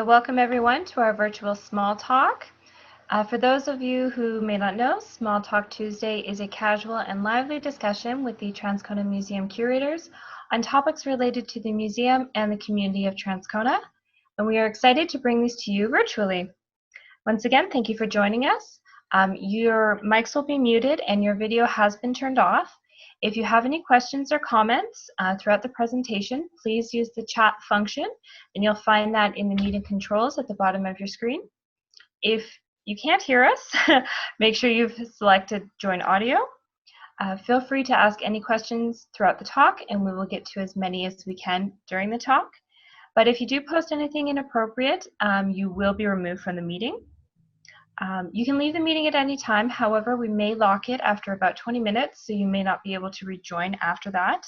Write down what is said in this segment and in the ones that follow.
Welcome everyone to our virtual Small Talk. For those of you who may not know, Small Talk Tuesday is a casual and lively discussion with the Transcona Museum curators on topics related to the museum and the community of Transcona, and we are excited to bring these to you virtually. Once again, thank you for joining us. Your mics will be muted and your video has been turned off. If you have any questions or comments throughout the presentation, please use the chat function, and you'll find that in the meeting controls at the bottom of your screen. If you can't hear us, make sure you've selected Join Audio. Feel free to ask any questions throughout the talk, and we will get to as many as we can during the talk. But if you do post anything inappropriate, you will be removed from the meeting. You can leave the meeting at any time. However, we may lock it after about 20 minutes, so you may not be able to rejoin after that.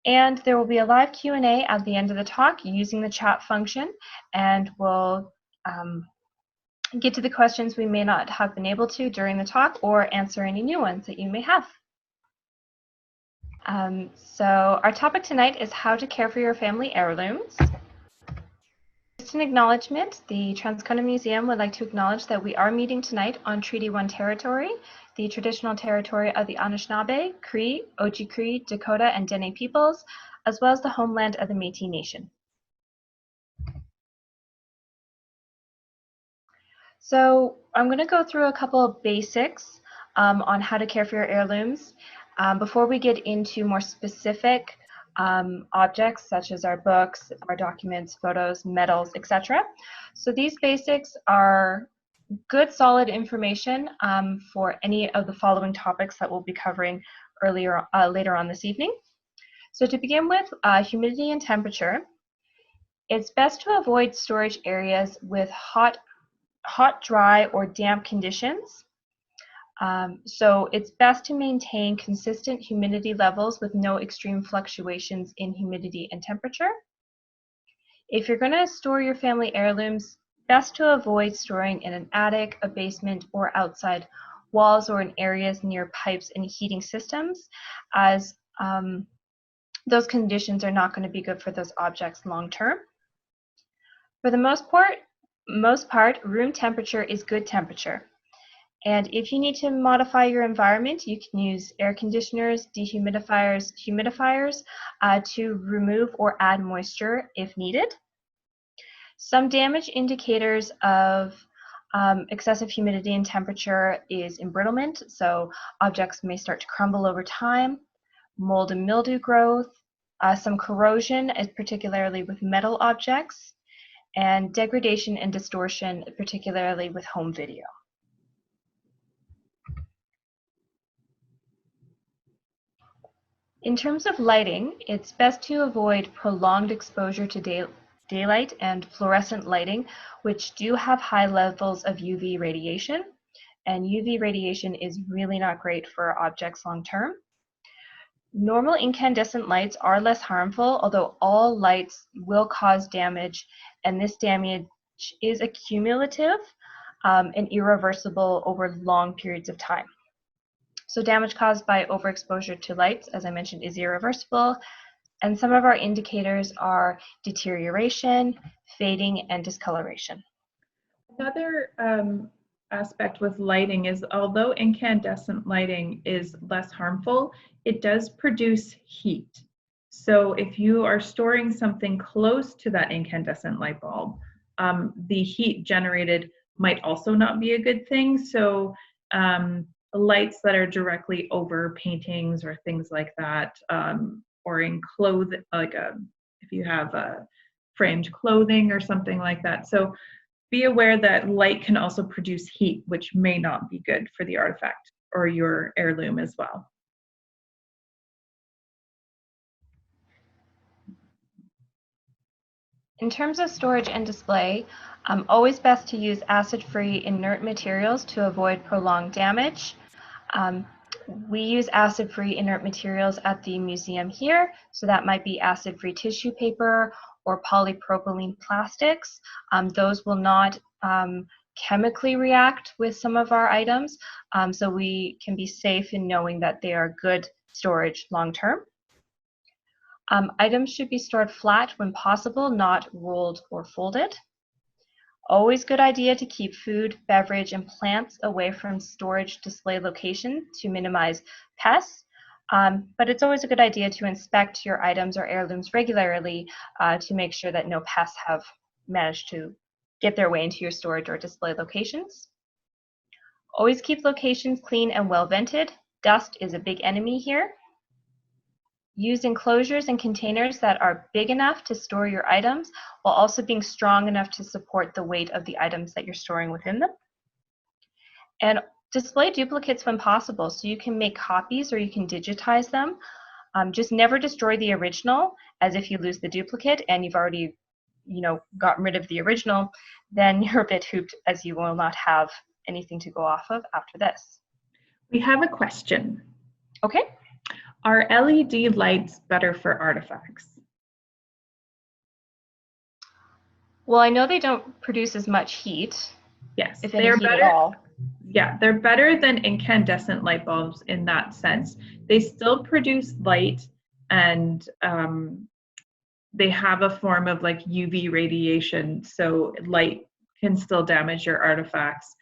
And there will be a live Q&A at the end of the talk using the chat function, and we'll get to the questions we may not have been able to during the talk or answer any new ones that you may have. So our topic tonight is how to care for your family heirlooms. Just an acknowledgement, the Transcona Museum would like to acknowledge that we are meeting tonight on Treaty 1 territory, the traditional territory of the Anishinaabe, Cree, Oji-Cree, Dakota, and Dene peoples, as well as the homeland of the Métis Nation. So I'm going to go through a couple of basics on how to care for your heirlooms before we get into more specific objects such as our books, our documents, photos, medals, etc. So these basics are good, solid information for any of the following topics that we'll be covering later on this evening. So to begin with, humidity and temperature. It's best to avoid storage areas with hot, dry, or damp conditions. So it's best to maintain consistent humidity levels with no extreme fluctuations in humidity and temperature. If you're going to store your family heirlooms, best to avoid storing in an attic, a basement, or outside walls or in areas near pipes and heating systems, as those conditions are not going to be good for those objects long term. For the most part, room temperature is good temperature. And if you need to modify your environment, you can use air conditioners, dehumidifiers, humidifiers to remove or add moisture if needed. Some damage indicators of excessive humidity and temperature is embrittlement, so objects may start to crumble over time, mold and mildew growth, some corrosion, particularly with metal objects, and degradation and distortion, particularly with home video. In terms of lighting, it's best to avoid prolonged exposure to daylight and fluorescent lighting, which do have high levels of UV radiation. And UV radiation is really not great for objects long term. Normal incandescent lights are less harmful, although all lights will cause damage, and this damage is accumulative and irreversible over long periods of time. So damage caused by overexposure to lights, as I mentioned, is irreversible, and some of our indicators are deterioration, fading, and discoloration. Another aspect with lighting is, although incandescent lighting is less harmful, it does produce heat. So if you are storing something close to that incandescent light bulb, the heat generated might also not be a good thing. So lights that are directly over paintings or things like that, or in clothing, like if you have framed clothing or something like that. So be aware that light can also produce heat, which may not be good for the artifact or your heirloom as well. In terms of storage and display, always best to use acid-free inert materials to avoid prolonged damage. We use acid-free inert materials at the museum here, so that might be acid-free tissue paper or polypropylene plastics. Those will not chemically react with some of our items, so we can be safe in knowing that they are good storage long-term. Items should be stored flat when possible, not rolled or folded. Always good idea to keep food, beverage, and plants away from storage display location to minimize pests. But it's always a good idea to inspect your items or heirlooms regularly to make sure that no pests have managed to get their way into your storage or display locations. Always keep locations clean and well vented. Dust is a big enemy here. Use enclosures and containers that are big enough to store your items while also being strong enough to support the weight of the items that you're storing within them. And display duplicates when possible. So you can make copies or you can digitize them. Just never destroy the original, as if you lose the duplicate and you've already gotten rid of the original, then you're a bit hooped, as you will not have anything to go off of after this. We have a question. Okay. Are LED lights better for artifacts? Well, I know they don't produce as much heat. Yes, if they any are heat better. At all. Yeah, they're better than incandescent light bulbs in that sense. They still produce light, and they have a form of like UV radiation, so light can still damage your artifacts.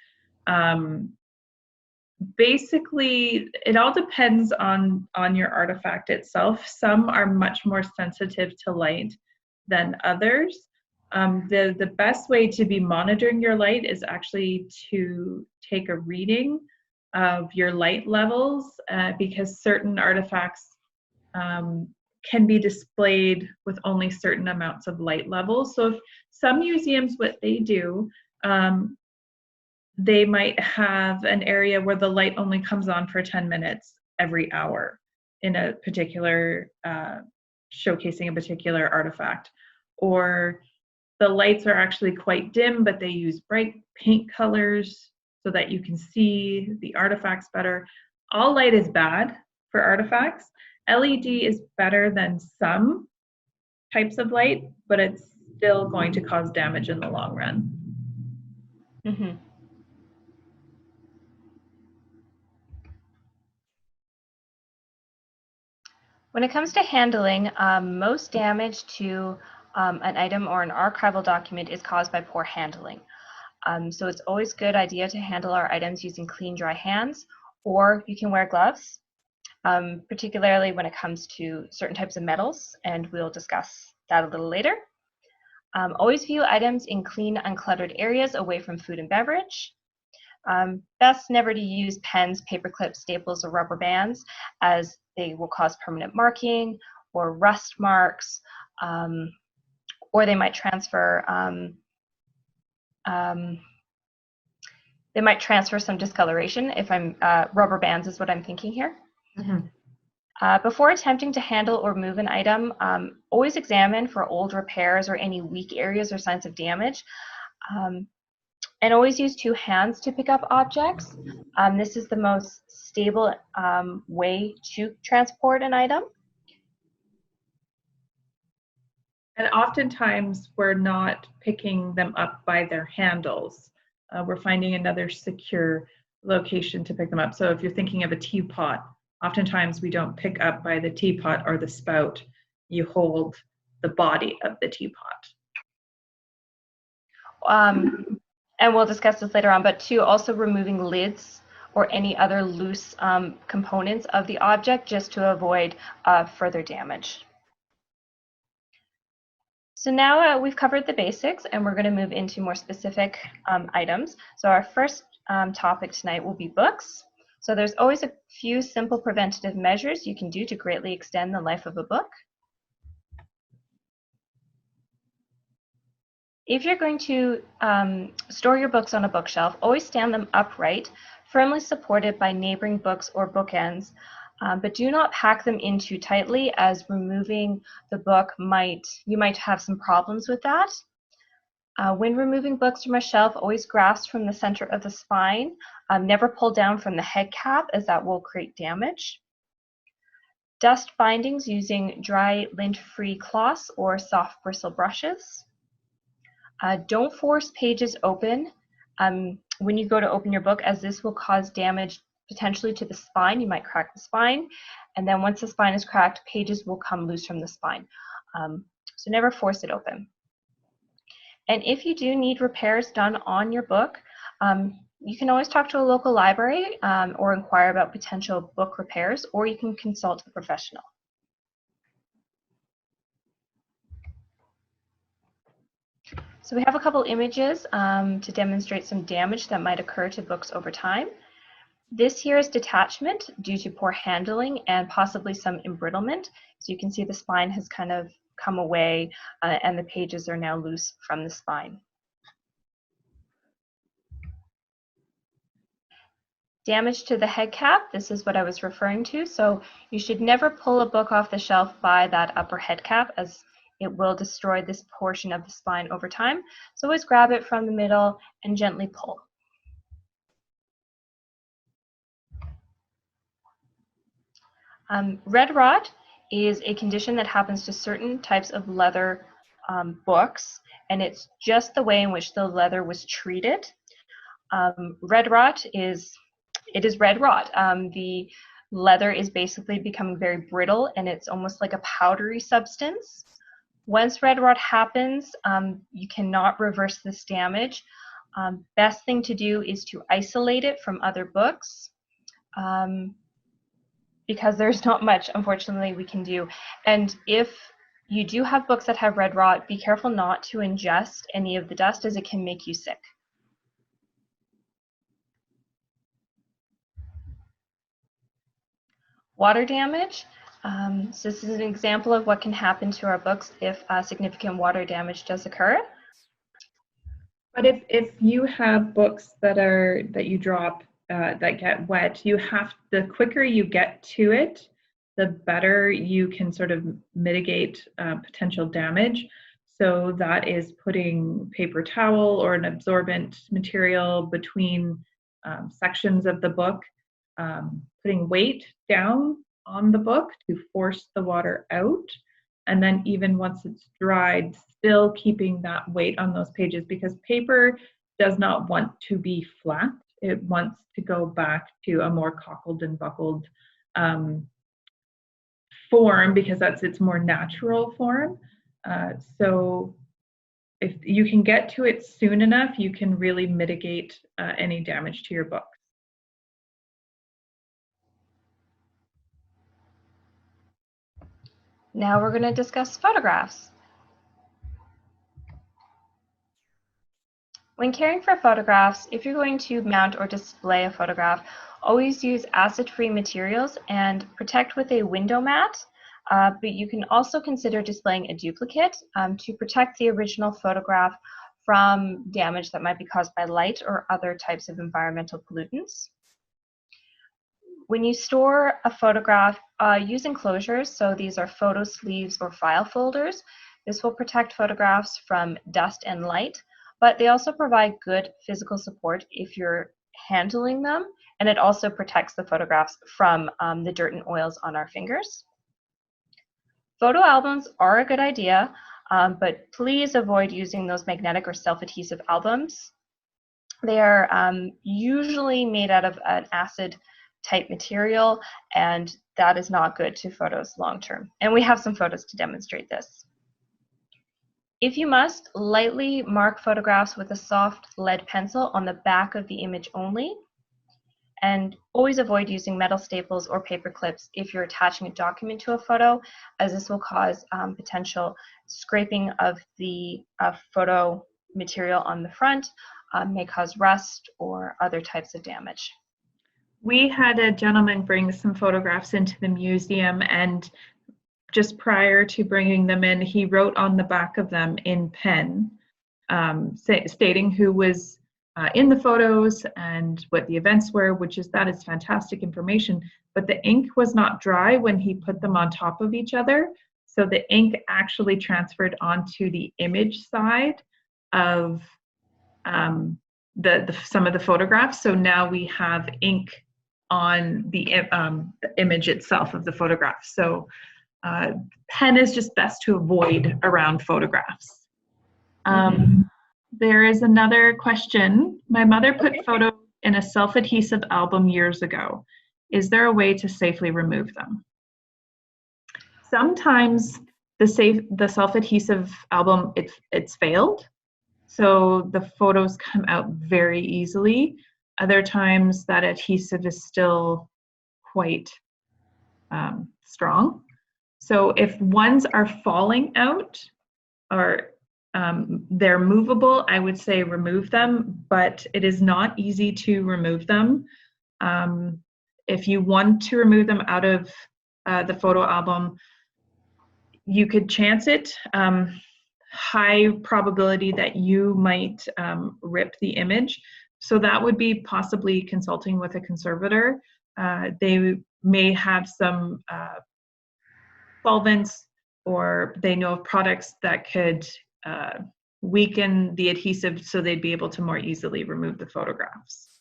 Basically, it all depends on your artifact itself. Some are much more sensitive to light than others. The best way to be monitoring your light is actually to take a reading of your light levels, because certain artifacts can be displayed with only certain amounts of light levels. So if some museums, what they do, they might have an area where the light only comes on for 10 minutes every hour in a particular, showcasing a particular artifact. Or the lights are actually quite dim, but they use bright paint colors so that you can see the artifacts better. All light is bad for artifacts. LED is better than some types of light, but it's still going to cause damage in the long run. Mm-hmm. When it comes to handling, most damage to an item or an archival document is caused by poor handling. So it's always a good idea to handle our items using clean, dry hands, or you can wear gloves, particularly when it comes to certain types of metals, and we'll discuss that a little later. Always view items in clean, uncluttered areas away from food and beverage. Best never to use pens, paper clips, staples, or rubber bands, as they will cause permanent marking or rust marks, or they might transfer some discoloration. If rubber bands is what I'm thinking here. Mm-hmm. Before attempting to handle or move an item, always examine for old repairs or any weak areas or signs of damage. And always use two hands to pick up objects. This is the most stable way to transport an item. And oftentimes we're not picking them up by their handles. We're finding another secure location to pick them up. So if you're thinking of a teapot, oftentimes we don't pick up by the teapot or the spout. You hold the body of the teapot. And we'll discuss this later on, but two, also removing lids or any other loose components of the object just to avoid further damage. So now we've covered the basics, and we're going to move into more specific items. So our first topic tonight will be books. So there's always a few simple preventative measures you can do to greatly extend the life of a book. If you're going to store your books on a bookshelf, always stand them upright, firmly supported by neighboring books or bookends, but do not pack them in too tightly, as removing the book you might have some problems with that. When removing books from a shelf, always grasp from the center of the spine. Never pull down from the head cap, as that will create damage. Dust bindings using dry lint-free cloths or soft bristle brushes. Don't force pages open when you go to open your book, as this will cause damage potentially to the spine. You might crack the spine, and then once the spine is cracked, pages will come loose from the spine. So never force it open. And if you do need repairs done on your book, you can always talk to a local library or inquire about potential book repairs, or you can consult a professional. So we have a couple images to demonstrate some damage that might occur to books over time. This here is detachment due to poor handling and possibly some embrittlement. So you can see the spine has kind of come away and the pages are now loose from the spine. Damage to the head cap, this is what I was referring to. So you should never pull a book off the shelf by that upper head cap, as it will destroy this portion of the spine over time. So always grab it from the middle and gently pull. Red rot is a condition that happens to certain types of leather books, and it's just the way in which the leather was treated. Red rot is red rot. The leather is basically becoming very brittle, and it's almost like a powdery substance. Once red rot happens, you cannot reverse this damage. Best thing to do is to isolate it from other books, because there's not much, unfortunately, we can do. And if you do have books that have red rot, be careful not to ingest any of the dust, as it can make you sick. Water damage. So this is an example of what can happen to our books if significant water damage does occur. But if you have books that you drop that get wet, the quicker you get to it, the better you can sort of mitigate potential damage. So that is putting paper towel or an absorbent material between sections of the book, putting weight down on the book to force the water out, and then even once it's dried, still keeping that weight on those pages, because paper does not want to be flat. It wants to go back to a more cockled and buckled form, because that's its more natural form. So if you can get to it soon enough, you can really mitigate any damage to your book. Now we're going to discuss photographs. When caring for photographs, if you're going to mount or display a photograph, always use acid-free materials and protect with a window mat. But you can also consider displaying a duplicate to protect the original photograph from damage that might be caused by light or other types of environmental pollutants. When you store a photograph, use enclosures. So these are photo sleeves or file folders. This will protect photographs from dust and light, but they also provide good physical support if you're handling them, and it also protects the photographs from the dirt and oils on our fingers. Photo albums are a good idea, but please avoid using those magnetic or self-adhesive albums. They are usually made out of an acid-type material, and that is not good to photos long-term. And we have some photos to demonstrate this. If you must, lightly mark photographs with a soft lead pencil on the back of the image only. And always avoid using metal staples or paper clips if you're attaching a document to a photo, as this will cause potential scraping of the photo material on the front, may cause rust or other types of damage. We had a gentleman bring some photographs into the museum, and just prior to bringing them in, he wrote on the back of them in pen, stating who was in the photos and what the events were, that is fantastic information. But the ink was not dry when he put them on top of each other. So the ink actually transferred onto the image side of some of the photographs. So now we have ink on the image itself of the photograph. So pen is just best to avoid around photographs. There is another question. My mother put photos in a self-adhesive album years ago. Is there a way to safely remove them? Sometimes the self-adhesive album, it's failed. so the photos come out very easily. Other times that adhesive is still quite strong. So if ones are falling out or they're movable, I would say remove them, but it is not easy to remove them. If you want to remove them out of the photo album, you could chance it. High probability that you might rip the image. So that would be possibly consulting with a conservator. They may have some solvents, or they know of products that could weaken the adhesive so they'd be able to more easily remove the photographs.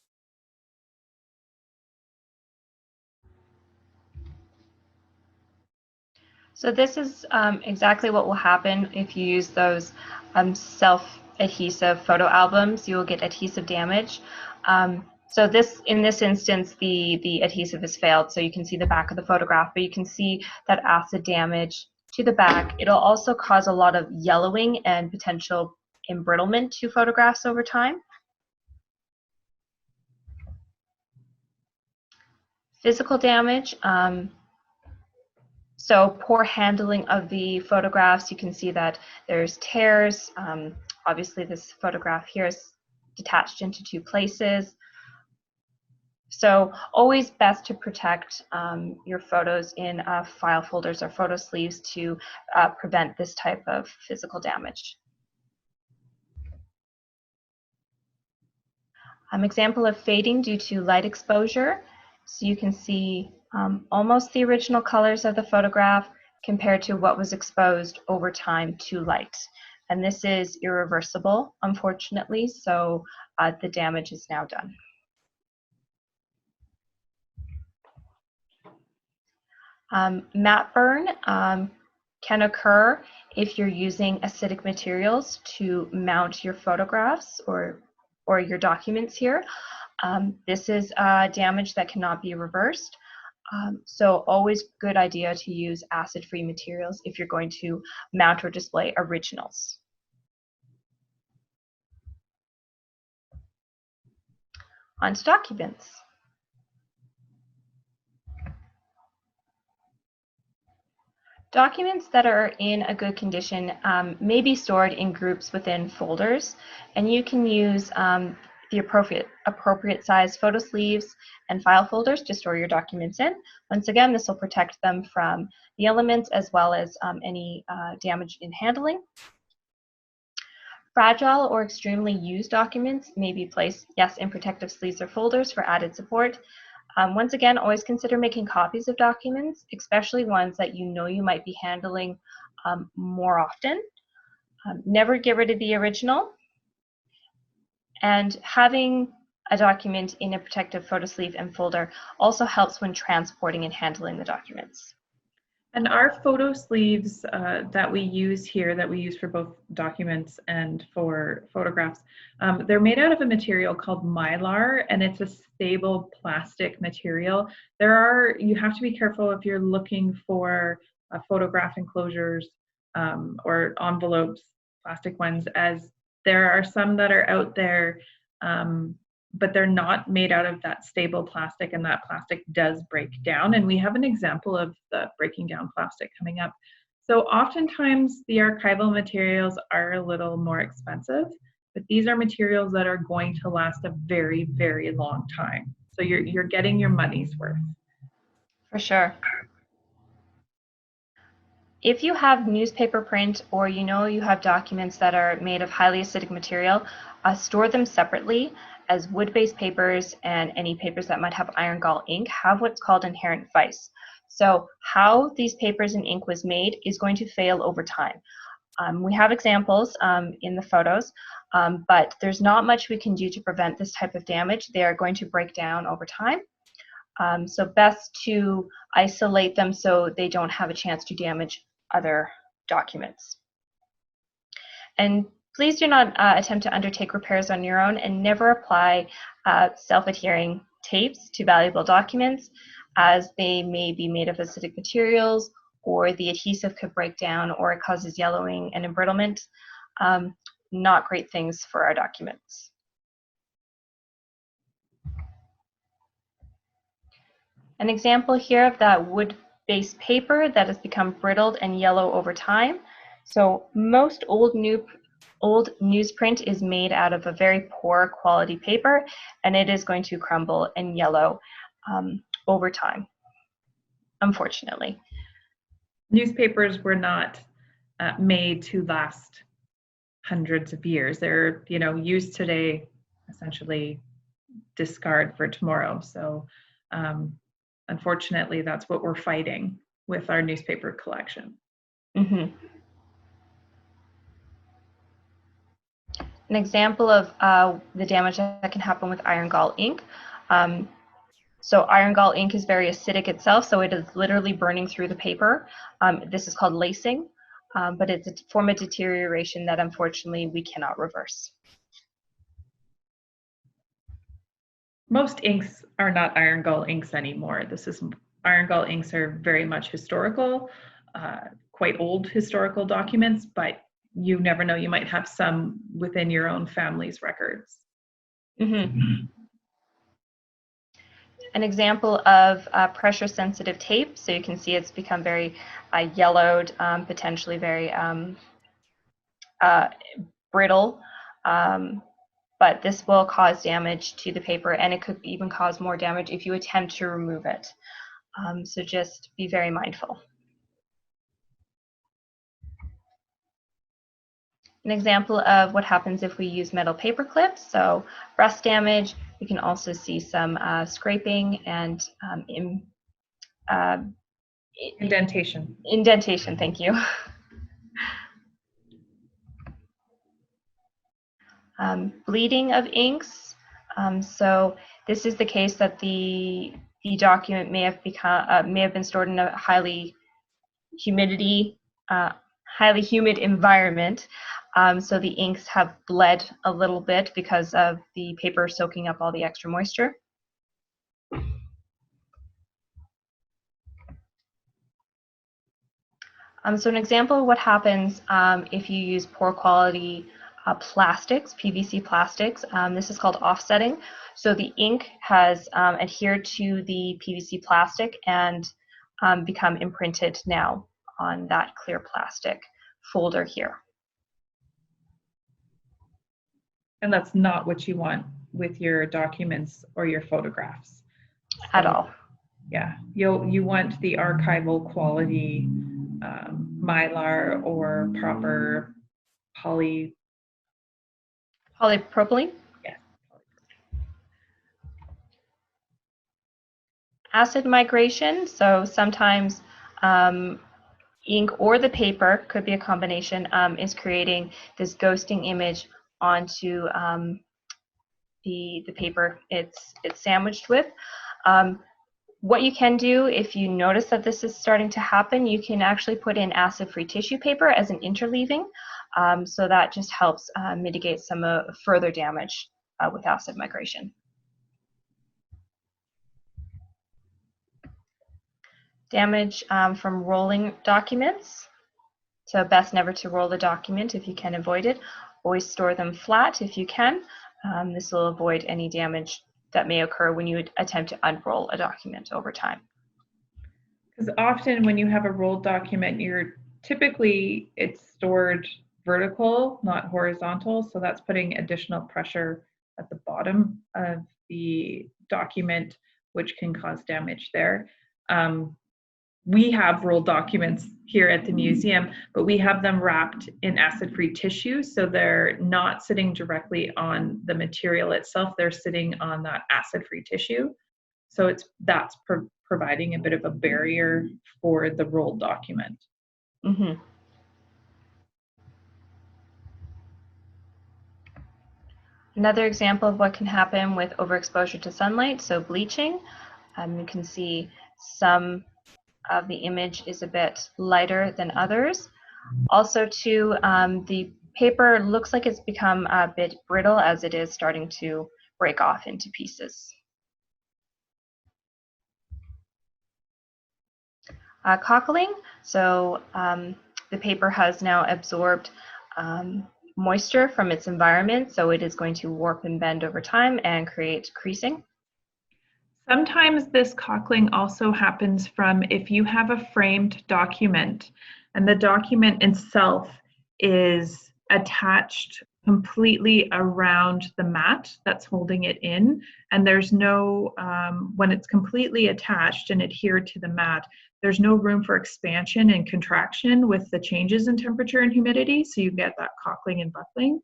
So this is exactly what will happen if you use those self-adhesive photo albums. You will get adhesive damage. So in this instance, the adhesive has failed, so you can see the back of the photograph, but you can see that acid damage to the back. It'll also cause a lot of yellowing and potential embrittlement to photographs over time. Physical damage. So poor handling of the photographs, you can see that there's tears. Obviously this photograph here is detached into two places. So always best to protect your photos in file folders or photo sleeves to prevent this type of physical damage. Example of fading due to light exposure. So you can see almost the original colors of the photograph compared to what was exposed over time to light. And this is irreversible, unfortunately, so the damage is now done. Matte burn can occur if you're using acidic materials to mount your photographs or your documents here. This is damage that cannot be reversed. So always good idea to use acid-free materials if you're going to mount or display originals. On to documents. Documents that are in a good condition may be stored in groups within folders, and you can use the appropriate size photo sleeves and file folders to store your documents in. Once again, this will protect them from the elements as well as any damage in handling. Fragile or extremely used documents may be placed, yes, in protective sleeves or folders for added support. Once again, always consider making copies of documents, especially ones that you know you might be handling more often. Never get rid of the original. And having a document in a protective photo sleeve and folder also helps when transporting and handling the documents. And our photo sleeves that we use here, that we use for both documents and for photographs, they're made out of a material called Mylar, and it's a stable plastic material. You have to be careful if you're looking for photograph enclosures or envelopes, plastic ones, as there are some that are out there, but they're not made out of that stable plastic, and that plastic does break down. And we have an example of the breaking down plastic coming up. So oftentimes the archival materials are a little more expensive, but these are materials that are going to last a very, very long time. So you're getting your money's worth. For sure. If you have newspaper print, or you know you have documents that are made of highly acidic material, store them separately, as wood-based papers and any papers that might have iron gall ink have what's called inherent vice. So how these papers and ink was made is going to fail over time. We have examples in the photos, but there's not much we can do to prevent this type of damage. They are going to break down over time. So best to isolate them so they don't have a chance to damage other documents. And please do not attempt to undertake repairs on your own, and never apply self-adhering tapes to valuable documents, as they may be made of acidic materials, or the adhesive could break down, or it causes yellowing and embrittlement. not great things for our documents. An example here of that wood-based paper that has become brittled and yellow over time. So most old newsprint is made out of a very poor quality paper, and it is going to crumble and yellow over time, unfortunately. Newspapers were not made to last hundreds of years. They're, used today, essentially discard for tomorrow. So unfortunately, that's what we're fighting with our newspaper collection. Mm-hmm. An example of the damage that can happen with iron gall ink. So iron gall ink is very acidic itself, so it is literally burning through the paper. This is called lacing, but it's a form of deterioration that unfortunately we cannot reverse. Most inks are not iron gall inks anymore. Iron gall inks are very much historical, quite old historical documents, but you never know, you might have some within your own family's records. Mm-hmm. An example of pressure sensitive tape, so you can see it's become very yellowed, potentially very brittle, but this will cause damage to the paper, and it could even cause more damage if you attempt to remove it. So just be very mindful. An example of what happens if we use metal paper clips, so rust damage. We can also see some scraping and indentation. Indentation, thank you. Bleeding of inks. So this is the case that the document may have been stored in a highly humid environment. So the inks have bled a little bit because of the paper soaking up all the extra moisture. So an example of what happens if you use poor quality plastics, PVC plastics. This is called offsetting. So the ink has adhered to the PVC plastic and become imprinted now on that clear plastic folder here. And that's not what you want with your documents or your photographs. At all. Yeah, you want the archival quality mylar or proper polypropylene? Yes. Acid migration, so sometimes ink or the paper, could be a combination, is creating this ghosting image onto the paper it's sandwiched with. What you can do if you notice that this is starting to happen, you can actually put in acid-free tissue paper as an interleaving, so that just helps mitigate some further damage with acid migration. Damage from rolling documents. So best never to roll the document if you can avoid it. Always store them flat if you can. This will avoid any damage that may occur when you attempt to unroll a document over time. Because often when you have a rolled document, it's stored vertical, not horizontal. So that's putting additional pressure at the bottom of the document, which can cause damage there. We have rolled documents here at the museum, but we have them wrapped in acid-free tissue, so they're not sitting directly on the material itself, they're sitting on that acid-free tissue. So that's providing a bit of a barrier for the rolled document. Mm-hmm. Another example of what can happen with overexposure to sunlight, so bleaching. You can see some of the image is a bit lighter than others. Also, too, the paper looks like it's become a bit brittle as it is starting to break off into pieces. Cockling, so the paper has now absorbed moisture from its environment, so it is going to warp and bend over time and create creasing. Sometimes this cockling also happens from if you have a framed document and the document itself is attached completely around the mat that's holding it in, and there's no, when it's completely attached and adhered to the mat, there's no room for expansion and contraction with the changes in temperature and humidity, so you get that cockling and buckling.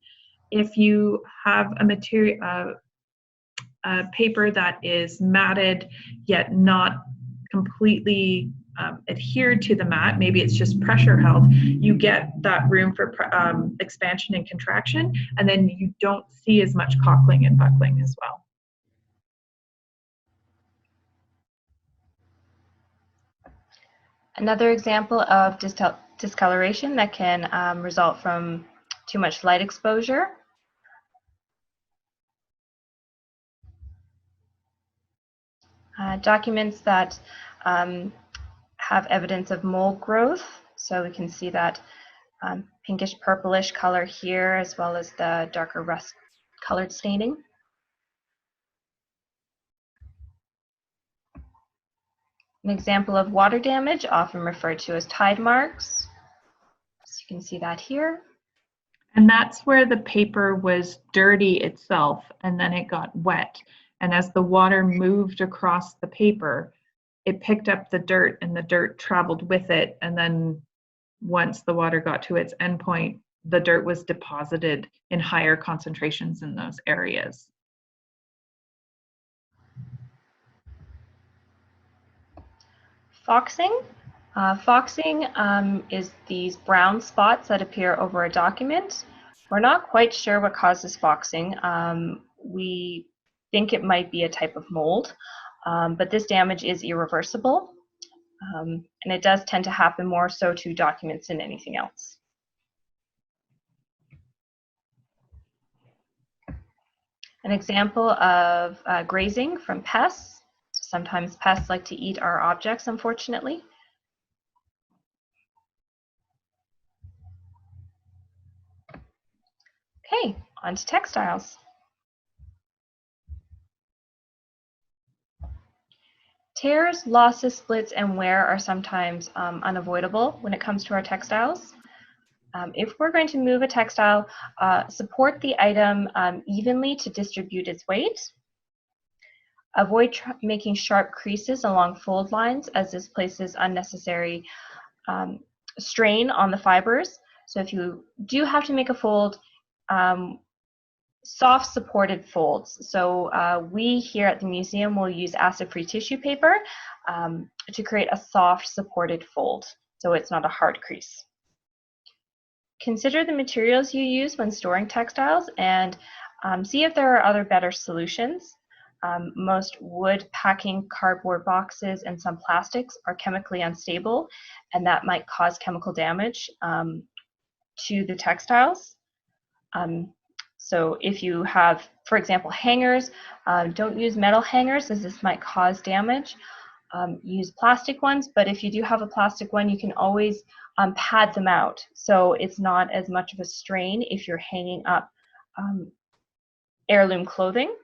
If you have a material, paper that is matted yet not completely adhered to the mat, maybe it's just pressure held, you get that room for expansion and contraction, and then you don't see as much cockling and buckling as well. Another example of discoloration that can result from too much light exposure. Documents that have evidence of mold growth. So we can see that pinkish purplish color here, as well as the darker rust colored staining. An example of water damage, often referred to as tide marks. So you can see that here. And that's where the paper was dirty itself and then it got wet. And as the water moved across the paper, it picked up the dirt and the dirt traveled with it. And then once the water got to its endpoint, the dirt was deposited in higher concentrations in those areas. Foxing. Foxing is these brown spots that appear over a document. We're not quite sure what causes foxing. We think it might be a type of mold, but this damage is irreversible, and it does tend to happen more so to documents than anything else. An example of grazing from pests. Sometimes pests like to eat our objects, unfortunately. Okay, on to textiles. Tears, losses, splits, and wear are sometimes unavoidable when it comes to our textiles. If we're going to move a textile, support the item evenly to distribute its weight. Avoid making sharp creases along fold lines, as this places unnecessary strain on the fibers. So if you do have to make a fold, soft supported folds. So we here at the museum will use acid-free tissue paper to create a soft supported fold, so it's not a hard crease. Consider the materials you use when storing textiles and see if there are other better solutions. Most wood, packing, cardboard boxes, and some plastics are chemically unstable, and that might cause chemical damage to the textiles. So if you have, for example, hangers, don't use metal hangers, as this might cause damage. Use plastic ones, but if you do have a plastic one, you can always pad them out, so it's not as much of a strain if you're hanging up heirloom clothing.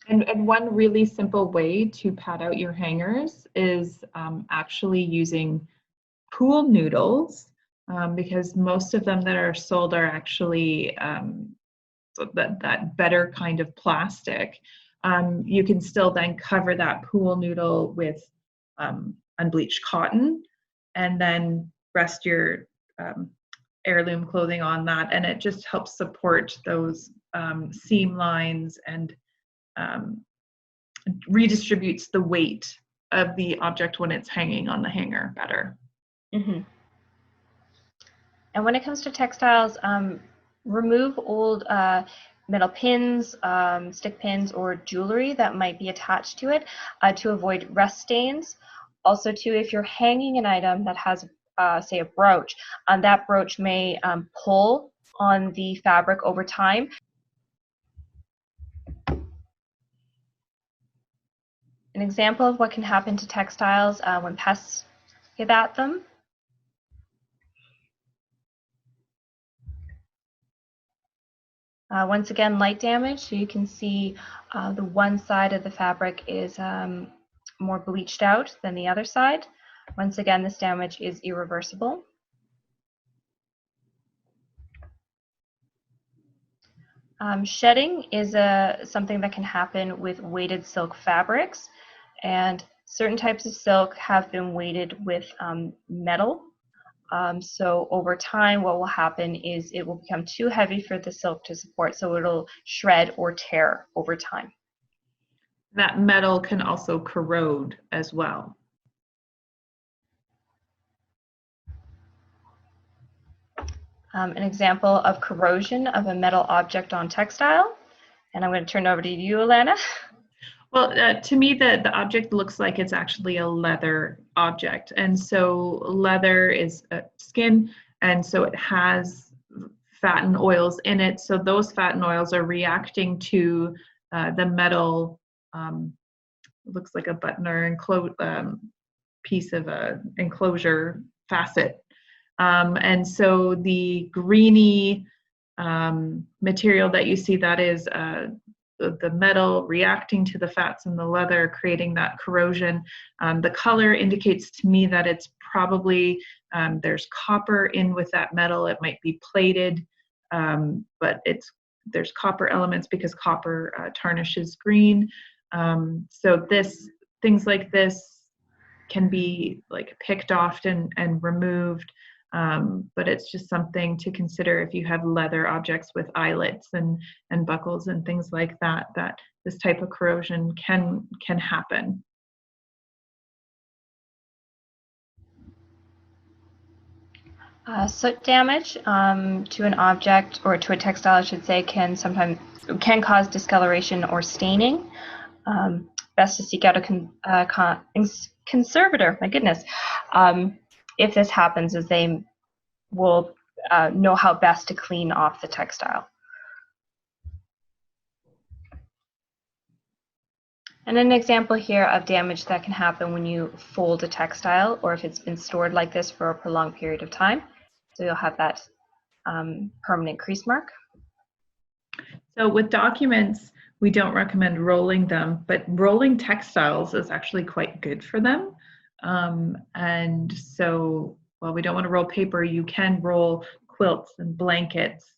And one really simple way to pad out your hangers is actually using pool noodles, because most of them that are sold are actually that better kind of plastic. You can still then cover that pool noodle with unbleached cotton and then rest your heirloom clothing on that, and it just helps support those seam lines and redistributes the weight of the object when it's hanging on the hanger better. Mm-hmm. And when it comes to textiles, remove old metal pins, stick pins, or jewelry that might be attached to it to avoid rust stains. Also, too, if you're hanging an item that has, say, a brooch, that brooch may pull on the fabric over time. An example of what can happen to textiles when pests get at them. Once again, light damage, so you can see the one side of the fabric is more bleached out than the other side. Once again, this damage is irreversible. Shedding is something that can happen with weighted silk fabrics, and certain types of silk have been weighted with metal. So over time, what will happen is it will become too heavy for the silk to support, so it'll shred or tear over time. That metal can also corrode as well. An example of corrosion of a metal object on textile, and I'm going to turn it over to you, Alana. Well, to me, the object looks like it's actually a leather object. And so leather is skin, and so it has fat and oils in it. So those fat and oils are reacting to the metal, looks like a button or piece of a enclosure facet. And so the greeny material that you see, that is the metal reacting to the fats in the leather, creating that corrosion. The color indicates to me that it's probably, there's copper in with that metal. It might be plated, but there's copper elements because copper tarnishes green. So things like this can be like picked off and removed. But it's just something to consider if you have leather objects with eyelets and buckles and things like that, that this type of corrosion can happen. Soot damage to an object, or to a textile, I should say, can cause discoloration or staining. Best to seek out a conservator. My goodness, if this happens, as they will know how best to clean off the textile. And an example here of damage that can happen when you fold a textile, or if it's been stored like this for a prolonged period of time. So you'll have that permanent crease mark. So with documents, we don't recommend rolling them, but rolling textiles is actually quite good for them. And so while we don't want to roll paper, you can roll quilts and blankets,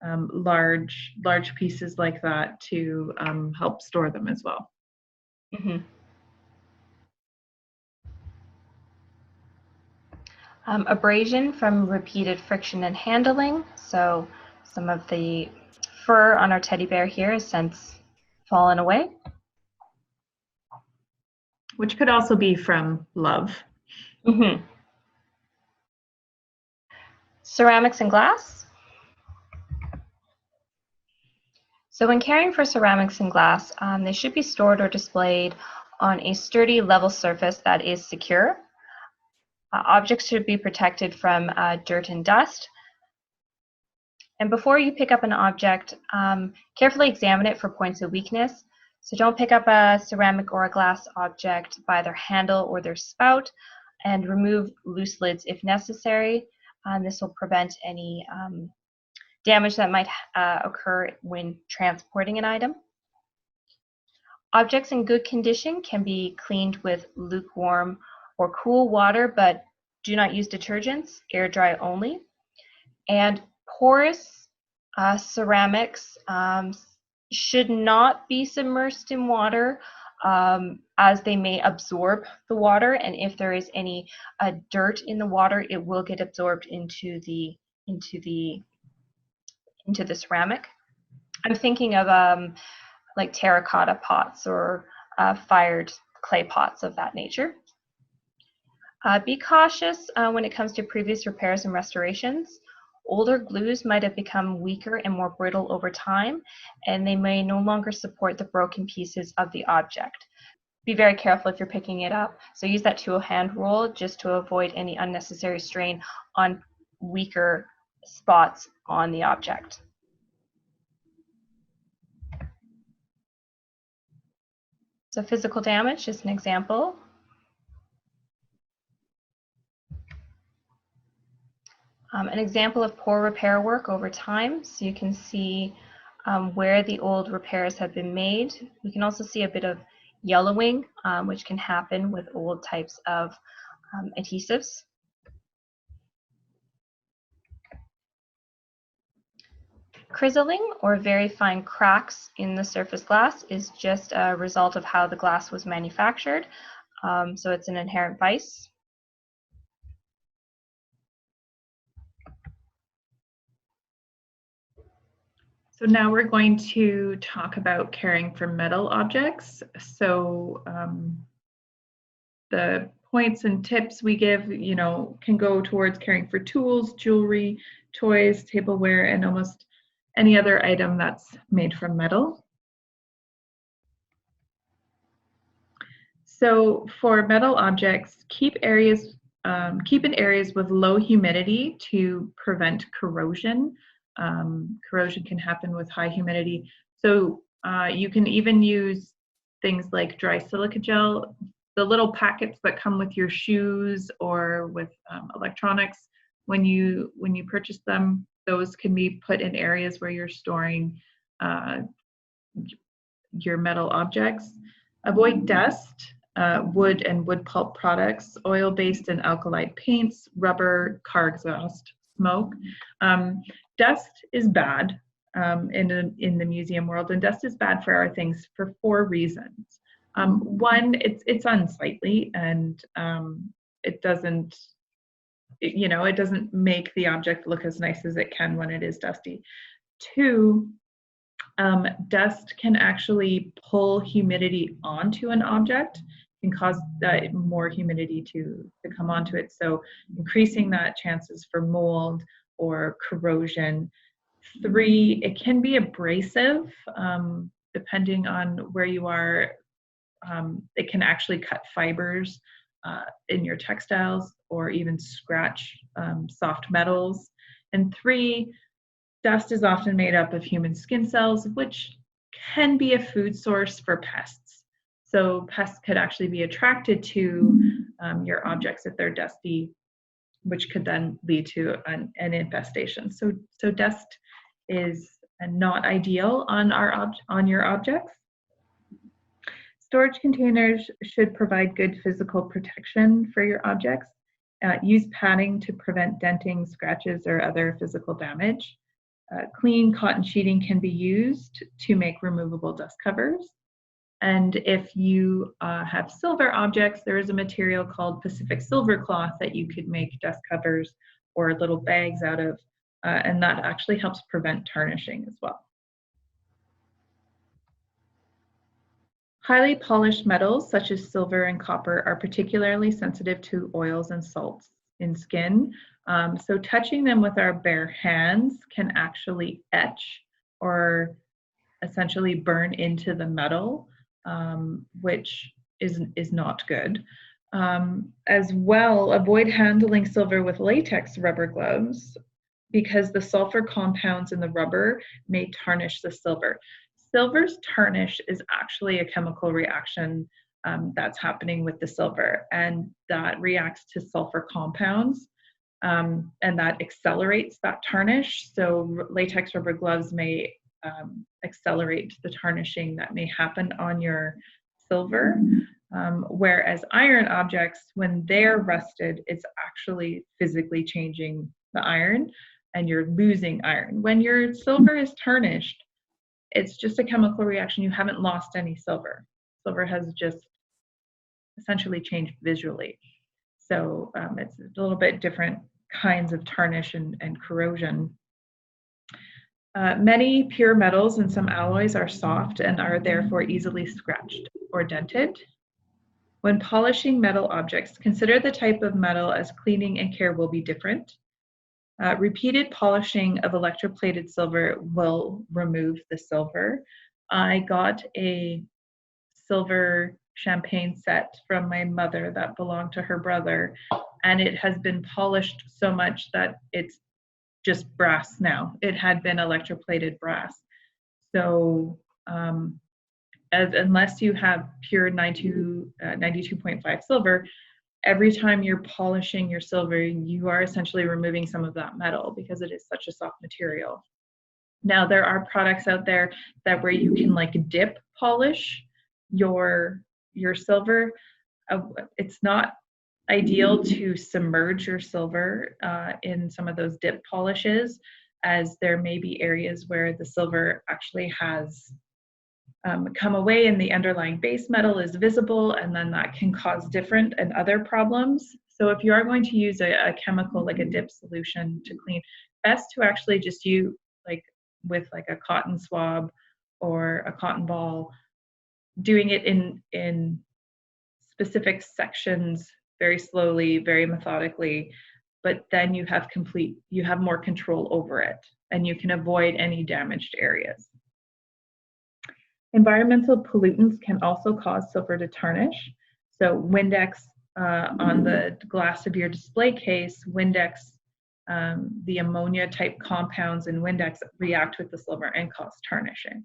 large pieces like that, to help store them as well. Mm-hmm. Abrasion from repeated friction and handling. So some of the fur on our teddy bear here has since fallen away. Which could also be from love. Mm-hmm. Ceramics and glass. So when caring for ceramics and glass, they should be stored or displayed on a sturdy, level surface that is secure. Objects should be protected from dirt and dust. And before you pick up an object, carefully examine it for points of weakness. So don't pick up a ceramic or a glass object by their handle or their spout, and remove loose lids if necessary. This will prevent any damage that might occur when transporting an item. Objects in good condition can be cleaned with lukewarm or cool water, but do not use detergents, air dry only. And porous ceramics should not be submerged in water, as they may absorb the water, and if there is any dirt in the water, it will get absorbed into the ceramic. I'm thinking of like terracotta pots or fired clay pots of that nature. Be cautious when it comes to previous repairs and restorations. Older glues might have become weaker and more brittle over time, and they may no longer support the broken pieces of the object. Be very careful if you're picking it up. So use that two-hand rule just to avoid any unnecessary strain on weaker spots on the object. So physical damage is an example. An example of poor repair work over time. So you can see where the old repairs have been made. We can also see a bit of yellowing, which can happen with old types of adhesives. Crizzling, or very fine cracks in the surface glass, is just a result of how the glass was manufactured. So it's an inherent vice. So now we're going to talk about caring for metal objects. So the points and tips we give, can go towards caring for tools, jewelry, toys, tableware, and almost any other item that's made from metal. So for metal objects, keep in areas with low humidity to prevent corrosion. Corrosion can happen with high humidity. So you can even use things like dry silica gel, the little packets that come with your shoes or with electronics. When you purchase them, those can be put in areas where you're storing your metal objects. Avoid dust, wood and wood pulp products, oil-based and alkali paints, rubber, car exhaust, smoke. Dust is bad in the museum world, and dust is bad for our things for 4 reasons. One, it's unsightly, and it doesn't make the object look as nice as it can when it is dusty. 2, dust can actually pull humidity onto an object, can cause more humidity to come onto it, so increasing that chances for mold or corrosion. 3, it can be abrasive, depending on where you are. It can actually cut fibers in your textiles or even scratch soft metals. And 3, dust is often made up of human skin cells, which can be a food source for pests. So pests could actually be attracted to your objects if they're dusty, which could then lead to an infestation. So dust is not ideal on your objects. Storage containers should provide good physical protection for your objects. Use padding to prevent denting, scratches, or other physical damage. Clean cotton sheeting can be used to make removable dust covers. And if you have silver objects, there is a material called Pacific silver cloth that you could make dust covers or little bags out of, and that actually helps prevent tarnishing as well. Highly polished metals such as silver and copper are particularly sensitive to oils and salts in skin. So touching them with our bare hands can actually etch or essentially burn into the metal, which is not good. As well, avoid handling silver with latex rubber gloves because the sulfur compounds in the rubber may tarnish the silver. Silver's tarnish is actually a chemical reaction that's happening with the silver, and that reacts to sulfur compounds, and that accelerates that tarnish. So latex rubber gloves may accelerate the tarnishing that may happen on your silver, whereas iron objects, when they're rusted, it's actually physically changing the iron and you're losing iron. When your silver is tarnished, it's just a chemical reaction. You haven't lost any silver. Silver has just essentially changed visually. So it's a little bit different kinds of tarnish and corrosion. Many pure metals and some alloys are soft and are therefore easily scratched or dented. When polishing metal objects, consider the type of metal, as cleaning and care will be different. Repeated polishing of electroplated silver will remove the silver. I got a silver champagne set from my mother that belonged to her brother, and it has been polished so much that it's just brass now. It had been electroplated brass. So unless you have pure 92.5 silver, every time you're polishing your silver, you are essentially removing some of that metal because it is such a soft material. Now there are products out there that where you can like dip polish your silver. It's not ideal to submerge your silver in some of those dip polishes, as there may be areas where the silver actually has come away and the underlying base metal is visible, and then that can cause different and other problems. So if you are going to use a chemical like a dip solution to clean, best to actually just use like with like a cotton swab or a cotton ball, doing it in specific sections very slowly, very methodically, but then you have more control over it and you can avoid any damaged areas. Environmental pollutants can also cause silver to tarnish. So Windex on the glass of your display case, Windex, the ammonia type compounds in Windex react with the silver and cause tarnishing.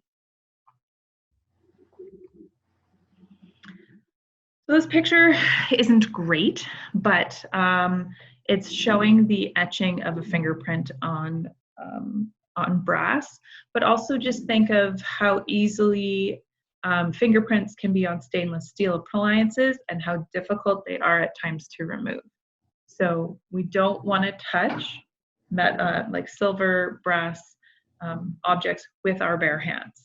So this picture isn't great, but it's showing the etching of a fingerprint on brass, but also just think of how easily fingerprints can be on stainless steel appliances and how difficult they are at times to remove. So we don't want to touch like silver, brass objects with our bare hands.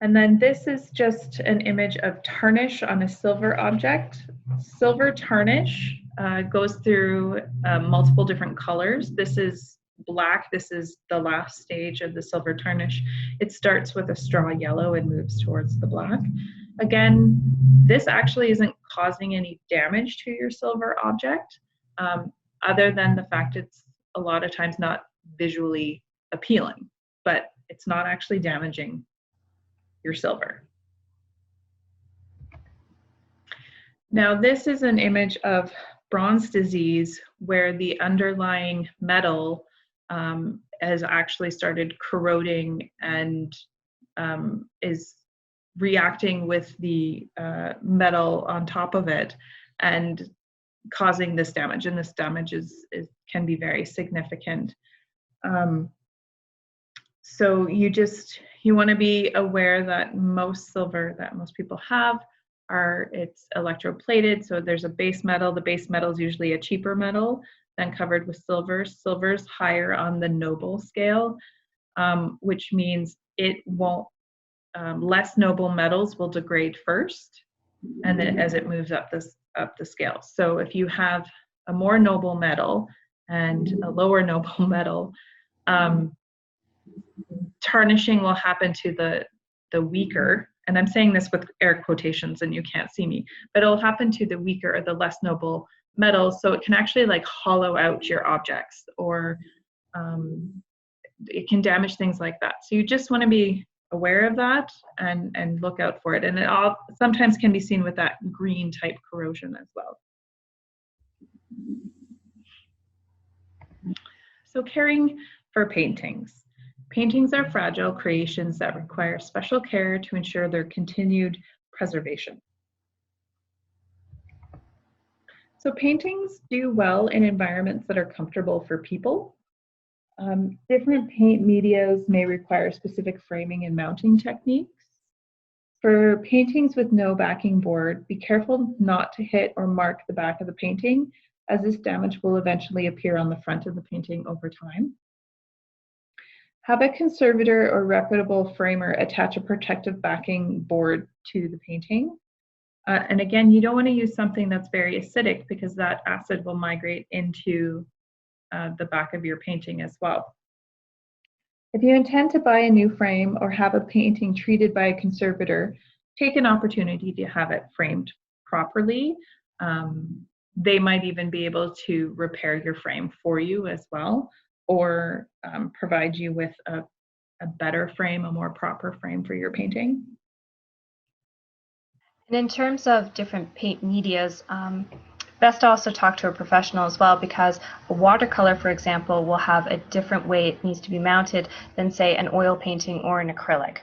And then this is just an image of tarnish on a silver object. Silver tarnish goes through multiple different colors. This is black. This is the last stage of the silver tarnish. It starts with a straw yellow and moves towards the black. Again, this actually isn't causing any damage to your silver object, other than the fact it's a lot of times not visually appealing, but it's not actually damaging your silver. Now this is an image of bronze disease where the underlying metal has actually started corroding and is reacting with the metal on top of it and causing this damage, and this damage can be very significant. So you want to be aware that most silver that most people have it's electroplated, so there's a base metal. The base metal is usually a cheaper metal than covered with silver. Silver's higher on the noble scale, which means it won't, less noble metals will degrade first, and then as it moves up the scale. So if you have a more noble metal and a lower noble metal, tarnishing will happen to the weaker, and I'm saying this with air quotations and you can't see me, but it'll happen to the weaker or the less noble metals, so it can actually like hollow out your objects, or it can damage things like that. So you just want to be aware of that and look out for it, and it all sometimes can be seen with that green type corrosion as well. So caring for paintings. Paintings are fragile creations that require special care to ensure their continued preservation. So paintings do well in environments that are comfortable for people. Different paint medias may require specific framing and mounting techniques. For paintings with no backing board, be careful not to hit or mark the back of the painting, as this damage will eventually appear on the front of the painting over time. Have a conservator or reputable framer attach a protective backing board to the painting. And again, you don't want to use something that's very acidic, because that acid will migrate into the back of your painting as well. If you intend to buy a new frame or have a painting treated by a conservator, take an opportunity to have it framed properly. They might even be able to repair your frame for you as well, or provide you with a better frame, a more proper frame for your painting. And in terms of different paint medias, best to also talk to a professional as well, because a watercolor, for example, will have a different way it needs to be mounted than, say, an oil painting or an acrylic.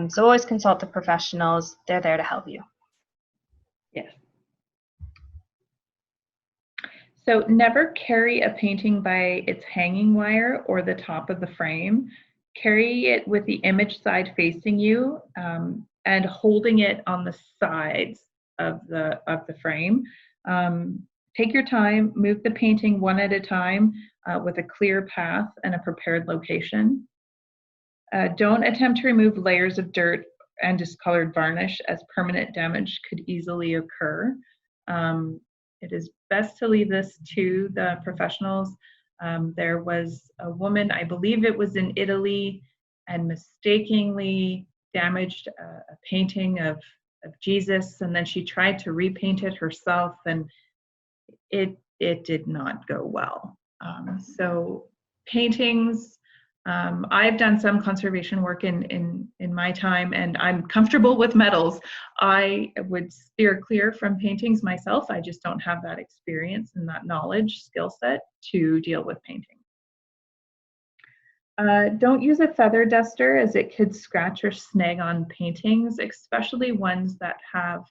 So always consult the professionals. They're there to help you. Yes. So never carry a painting by its hanging wire or the top of the frame. Carry it with the image side facing you and holding it on the sides of the frame. Take your time, move the painting one at a time with a clear path and a prepared location. Don't attempt to remove layers of dirt and discolored varnish, as permanent damage could easily occur. It is best to leave this to the professionals. There was a woman, I believe it was in Italy, and mistakenly damaged a painting of Jesus, and then she tried to repaint it herself, and it did not go well. So paintings, I've done some conservation work in my time, and I'm comfortable with metals. I would steer clear from paintings myself. I just don't have that experience and that knowledge, skill set to deal with painting. Don't use a feather duster, as it could scratch or snag on paintings, especially ones that have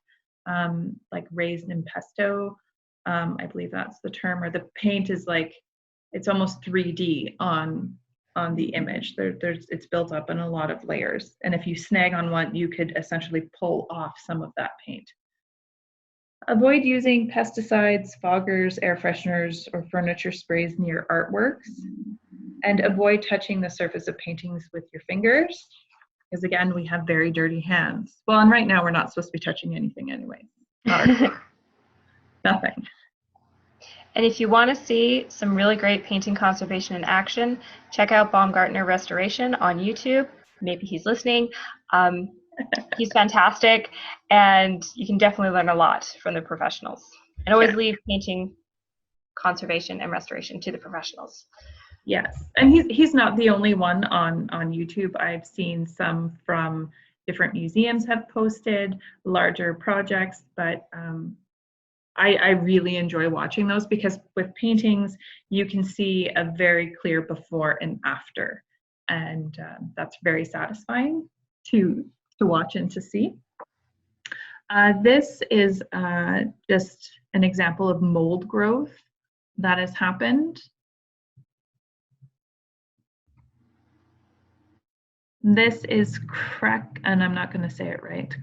like raised impasto. I believe that's the term, or the paint is like, it's almost 3D on the image. It's built up in a lot of layers, and if you snag on one, you could essentially pull off some of that paint. Avoid using pesticides, foggers, air fresheners, or furniture sprays near artworks, and avoid touching the surface of paintings with your fingers, because again, we have very dirty hands. Well, and right now we're not supposed to be touching anything anyway. Nothing. And if you want to see some really great painting conservation in action, check out Baumgartner Restoration on YouTube. Maybe he's listening. He's fantastic, and you can definitely learn a lot from the professionals. And always leave painting conservation and restoration to the professionals. Yes, and he's not the only one on YouTube. I've seen some from different museums have posted larger projects, but I really enjoy watching those, because with paintings, you can see a very clear before and after. And that's very satisfying to watch and to see. This is just an example of mold growth that has happened. This is and I'm not going to say it right.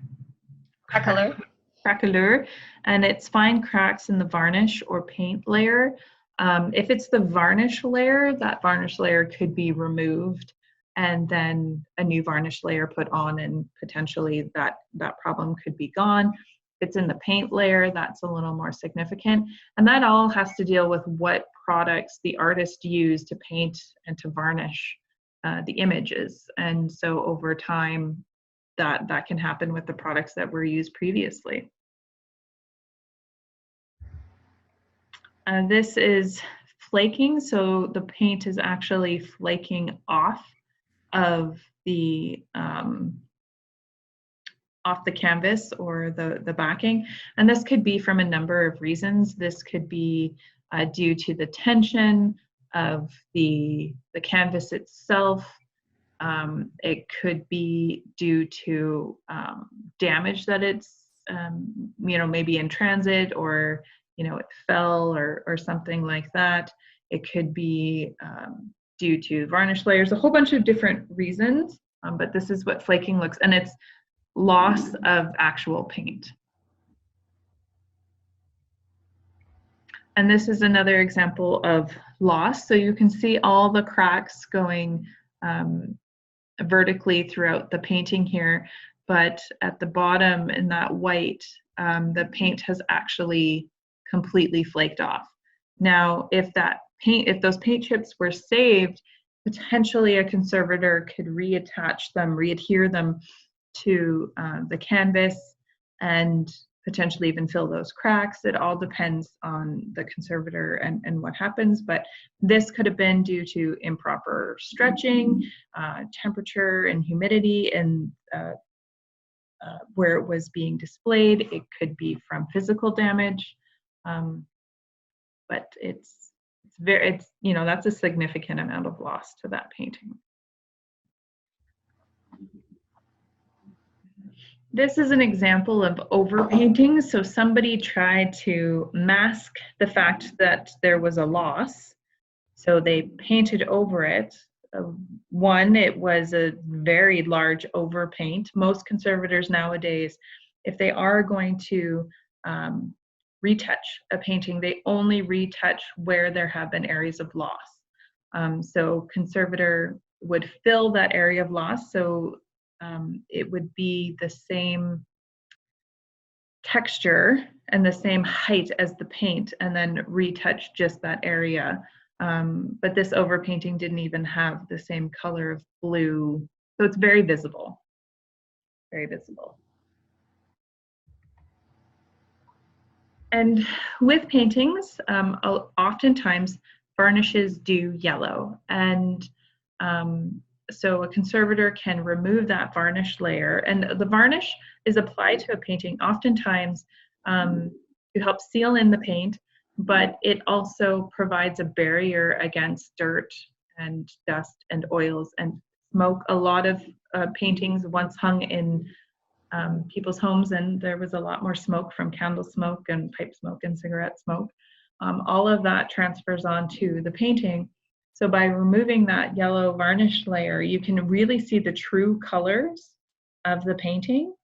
Craquelure, and it's fine cracks in the varnish or paint layer. If it's the varnish layer, that varnish layer could be removed and then a new varnish layer put on, and potentially that problem could be gone. If it's in the paint layer, that's a little more significant. And that all has to deal with what products the artist used to paint and to varnish the images. And so over time, that can happen with the products that were used previously. This is flaking, so the paint is actually flaking off of the canvas or the backing, and this could be from a number of reasons. This could be due to the tension of the canvas itself. It could be due to damage that it's maybe in transit, or it fell or something like that. It could be due to varnish layers, a whole bunch of different reasons, but this is what flaking looks, and it's loss of actual paint. And this is another example of loss. So you can see all the cracks going vertically throughout the painting here, but at the bottom in that white, the paint has actually completely flaked off. Now, if those paint chips were saved, potentially a conservator could reattach them, readhere them to the canvas, and potentially even fill those cracks. It all depends on the conservator and what happens, but this could have been due to improper stretching, temperature and humidity, and where it was being displayed. It could be from physical damage, but it's that's a significant amount of loss to that painting. This is an example of overpainting. So somebody tried to mask the fact that there was a loss. So they painted over it. One, it was a very large overpaint. Most conservators nowadays, if they are going to retouch a painting, they only retouch where there have been areas of loss. So conservator would fill that area of loss. So it would be the same texture and the same height as the paint, and then retouch just that area. But this overpainting didn't even have the same color of blue. So it's very visible, very visible. And with paintings, oftentimes varnishes do yellow. And so a conservator can remove that varnish layer. And the varnish is applied to a painting oftentimes to help seal in the paint, but it also provides a barrier against dirt and dust and oils and smoke. A lot of paintings once hung in people's homes, and there was a lot more smoke from candle smoke and pipe smoke and cigarette smoke. All of that transfers onto the painting. So by removing that yellow varnish layer, you can really see the true colors of the painting.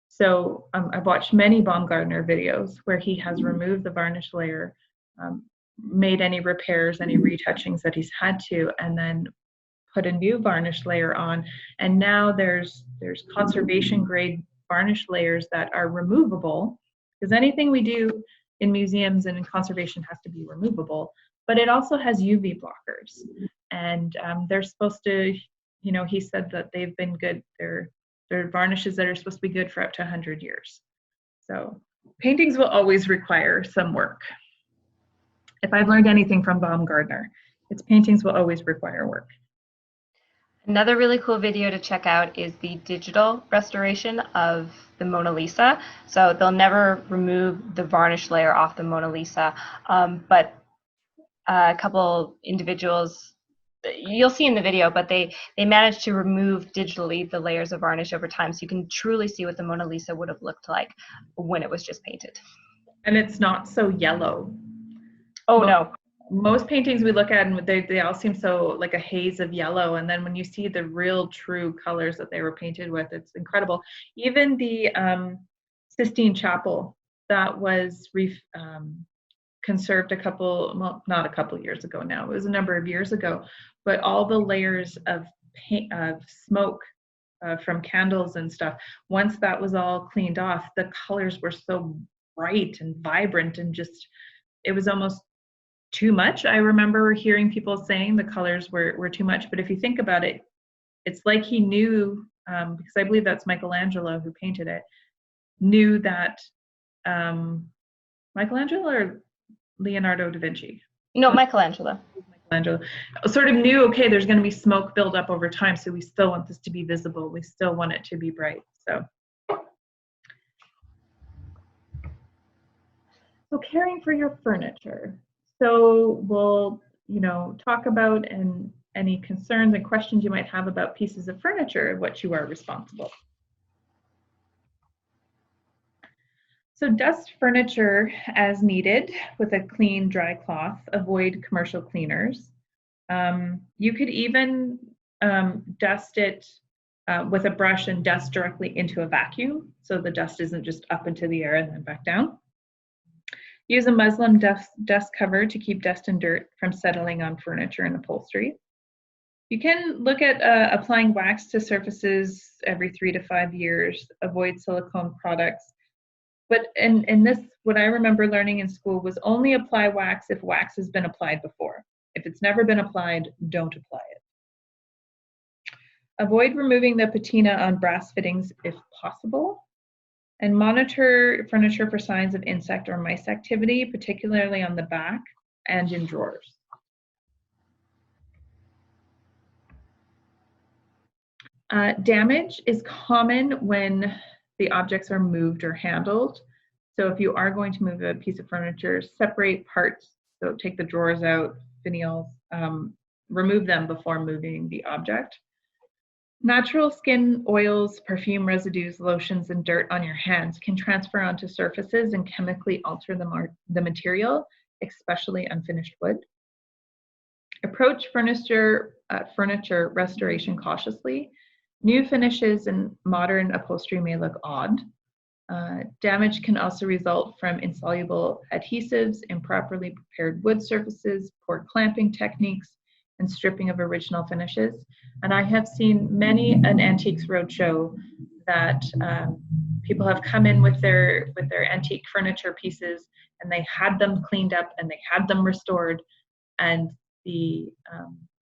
So I've watched many Baumgartner videos where he has removed the varnish layer, made any repairs, any retouchings that he's had to, and then put a new varnish layer on. And now there's conservation grade varnish layers that are removable, because anything we do in museums and in conservation has to be removable, but it also has UV blockers. And they're supposed to, you know, he said that they've been good. They're varnishes that are supposed to be good for up to 100 years. So paintings will always require some work. If I've learned anything from Baumgartner, it's paintings will always require work. Another really cool video to check out is the digital restoration of the Mona Lisa. So they'll never remove the varnish layer off the Mona Lisa, but a couple individuals, you'll see in the video, but they managed to remove digitally the layers of varnish over time, so you can truly see what the Mona Lisa would have looked like when it was just painted. And it's not so yellow. Oh, no. Most paintings we look at, and they all seem so like a haze of yellow, and then when you see the real true colors that they were painted with, it's incredible. Even the Sistine Chapel that was conserved well, not a couple years ago now, it was a number of years ago, but all the layers of paint, of smoke from candles and stuff, once that was all cleaned off, the colors were so bright and vibrant, and just, it was almost too much. I remember hearing people saying the colors were too much, but if you think about it, it's like he knew, because I believe that's Michelangelo who painted it, knew that Michelangelo or Leonardo da Vinci? No, Michelangelo. Michelangelo sort of knew, okay, there's going to be smoke build up over time, so we still want this to be visible. We still want it to be bright. So caring for your furniture. So we'll, you know, talk about any concerns and questions you might have about pieces of furniture, what you are responsible. So dust furniture as needed with a clean, dry cloth. Avoid commercial cleaners. You could even dust it with a brush and dust directly into a vacuum, so the dust isn't just up into the air and then back down. Use a muslin dust cover to keep dust and dirt from settling on furniture and upholstery. You can look at applying wax to surfaces every 3 to 5 years. Avoid silicone products. But in this, what I remember learning in school was only apply wax if wax has been applied before. If it's never been applied, don't apply it. Avoid removing the patina on brass fittings if possible. And monitor furniture for signs of insect or mice activity, particularly on the back and in drawers. Damage is common when the objects are moved or handled. So if you are going to move a piece of furniture, separate parts. So take the drawers out, finials, remove them before moving the object. Natural skin oils, perfume residues, lotions, and dirt on your hands can transfer onto surfaces and chemically alter the material, especially unfinished wood. Approach furniture restoration cautiously. New finishes and modern upholstery may look odd. Damage can also result from insoluble adhesives, improperly prepared wood surfaces, poor clamping techniques, and stripping of original finishes. And I have seen many an Antiques Roadshow that people have come in with their antique furniture pieces, and they had them cleaned up and they had them restored, and the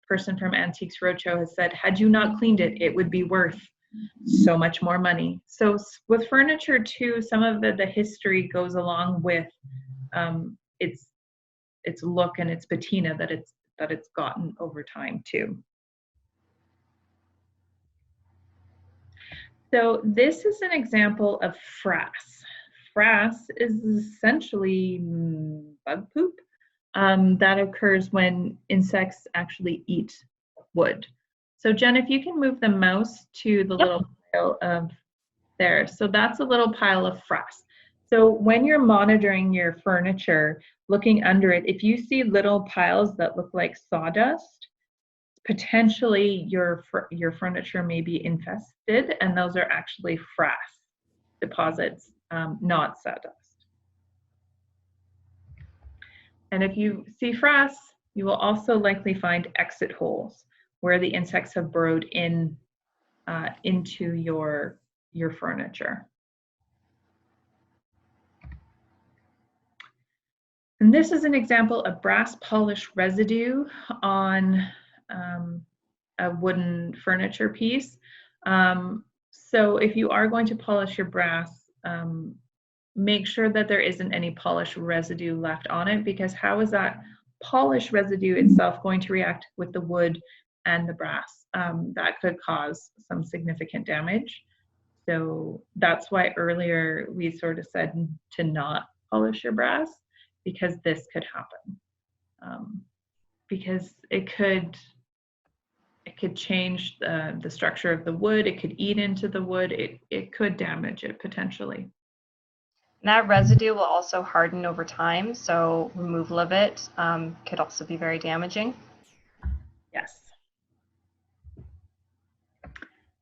person from Antiques Roadshow has said, had you not cleaned it, it would be worth so much more money. So with furniture too, some of the history goes along with its look and its patina that it's gotten over time too. So this is an example of frass. Frass is essentially bug poop that occurs when insects actually eat wood. So Jen, if you can move the mouse to the little pile of there. So that's a little pile of frass. So when you're monitoring your furniture, looking under it, if you see little piles that look like sawdust, potentially your furniture may be infested, and those are actually frass deposits, not sawdust. And if you see frass, you will also likely find exit holes where the insects have burrowed in into your furniture. And this is an example of brass polish residue on a wooden furniture piece. So if you are going to polish your brass, make sure that there isn't any polish residue left on it, because how is that polish residue itself going to react with the wood and the brass? That could cause some significant damage. So that's why earlier we sort of said to not polish your brass, because this could happen. Because it could change the structure of the wood, it could eat into the wood, it could damage it potentially. That residue will also harden over time, so removal of it could also be very damaging. Yes.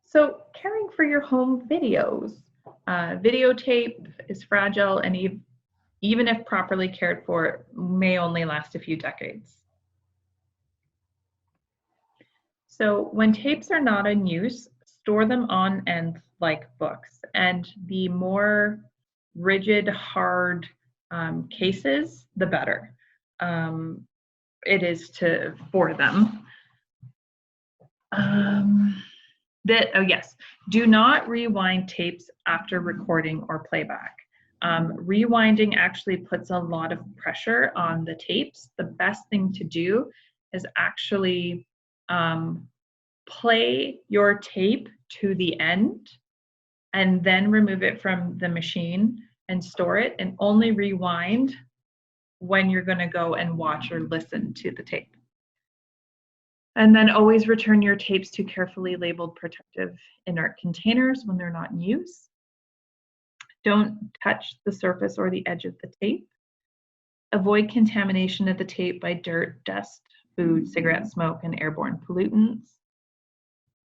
So caring for your home videos. Videotape is fragile, and even if properly cared for, may only last a few decades. So when tapes are not in use, store them on end like books, and the more rigid, hard cases, the better it is for them. Oh yes, do not rewind tapes after recording or playback. Rewinding actually puts a lot of pressure on the tapes. The best thing to do is actually play your tape to the end and then remove it from the machine and store it, and only rewind when you're going to go and watch or listen to the tape. And then always return your tapes to carefully labeled protective inert containers when they're not in use. Don't touch the surface or the edge of the tape. Avoid contamination of the tape by dirt, dust, food, cigarette smoke, and airborne pollutants.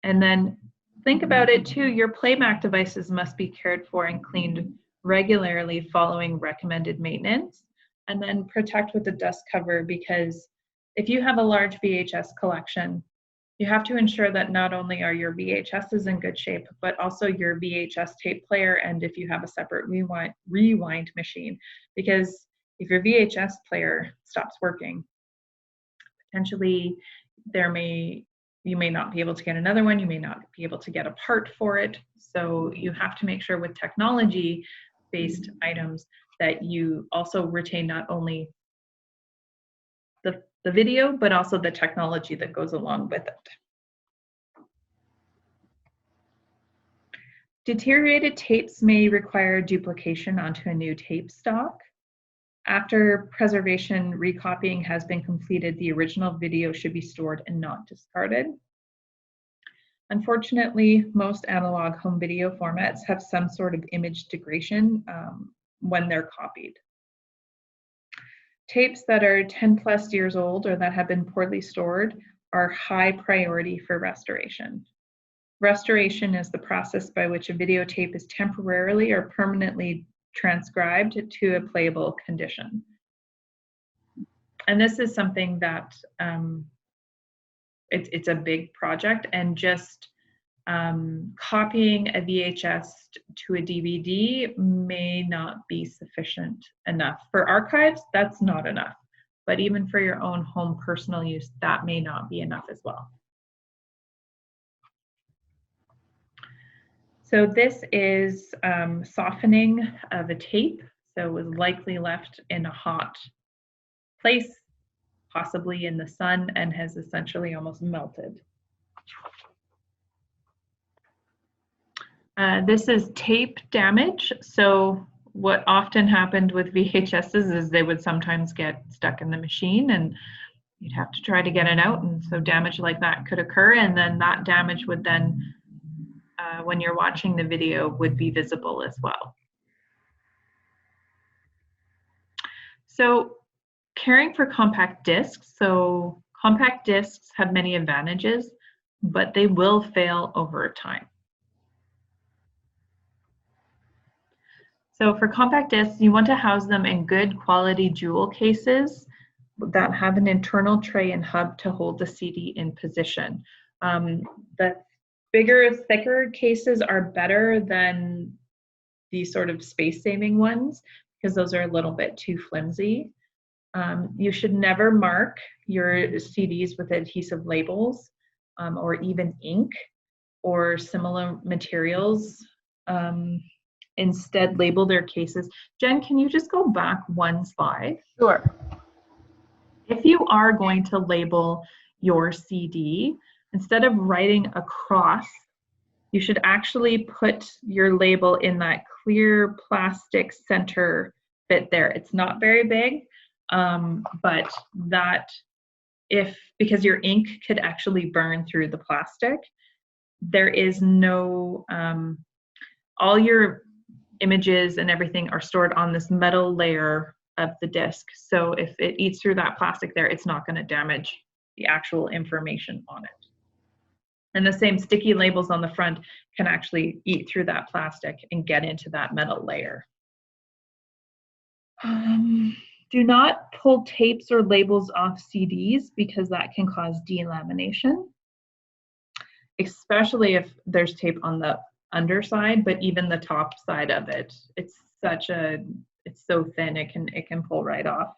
And then think about it too, your playback devices must be cared for and cleaned regularly following recommended maintenance. And then protect with a dust cover, because if you have a large VHS collection, you have to ensure that not only are your VHSs in good shape, but also your VHS tape player, and if you have a separate rewind machine, because if your VHS player stops working, potentially you may not be able to get another one, you may not be able to get a part for it. So you have to make sure with technology-based items that you also retain not only the video, but also the technology that goes along with it. Deteriorated tapes may require duplication onto a new tape stock. After preservation recopying has been completed, the original video should be stored and not discarded. Unfortunately, most analog home video formats have some sort of image degradation when they're copied. Tapes that are 10 plus years old or that have been poorly stored are high priority for restoration. Restoration is the process by which a videotape is temporarily or permanently transcribed to a playable condition. And this is something that it's a big project, and just copying a VHS to a DVD may not be sufficient enough. For archives, that's not enough. But even for your own home personal use, that may not be enough as well. So this is softening of a tape. So it was likely left in a hot place, possibly in the sun, and has essentially almost melted. This is tape damage. So what often happened with VHSs is they would sometimes get stuck in the machine and you'd have to try to get it out. And so damage like that could occur. And then that damage would then, when you're watching the video, would be visible as well. So caring for compact discs. So compact discs have many advantages, but they will fail over time. So for compact discs, you want to house them in good quality jewel cases that have an internal tray and hub to hold the CD in position. The bigger, thicker cases are better than these sort of space-saving ones because those are a little bit too flimsy. You should never mark your CDs with adhesive labels or even ink or similar materials. Instead, label their cases. Jen, can you just go back one slide? Sure. If you are going to label your CD, instead of writing across, you should actually put your label in that clear plastic center bit there. It's not very big, but that because your ink could actually burn through the plastic, there is no, all your images and everything are stored on this metal layer of the disc. So if it eats through that plastic there, it's not going to damage the actual information on it. And the same sticky labels on the front can actually eat through that plastic and get into that metal layer. Do not pull tapes or labels off CDs because that can cause delamination, especially if there's tape on the underside, but even the top side of it, it's so thin it can pull right off.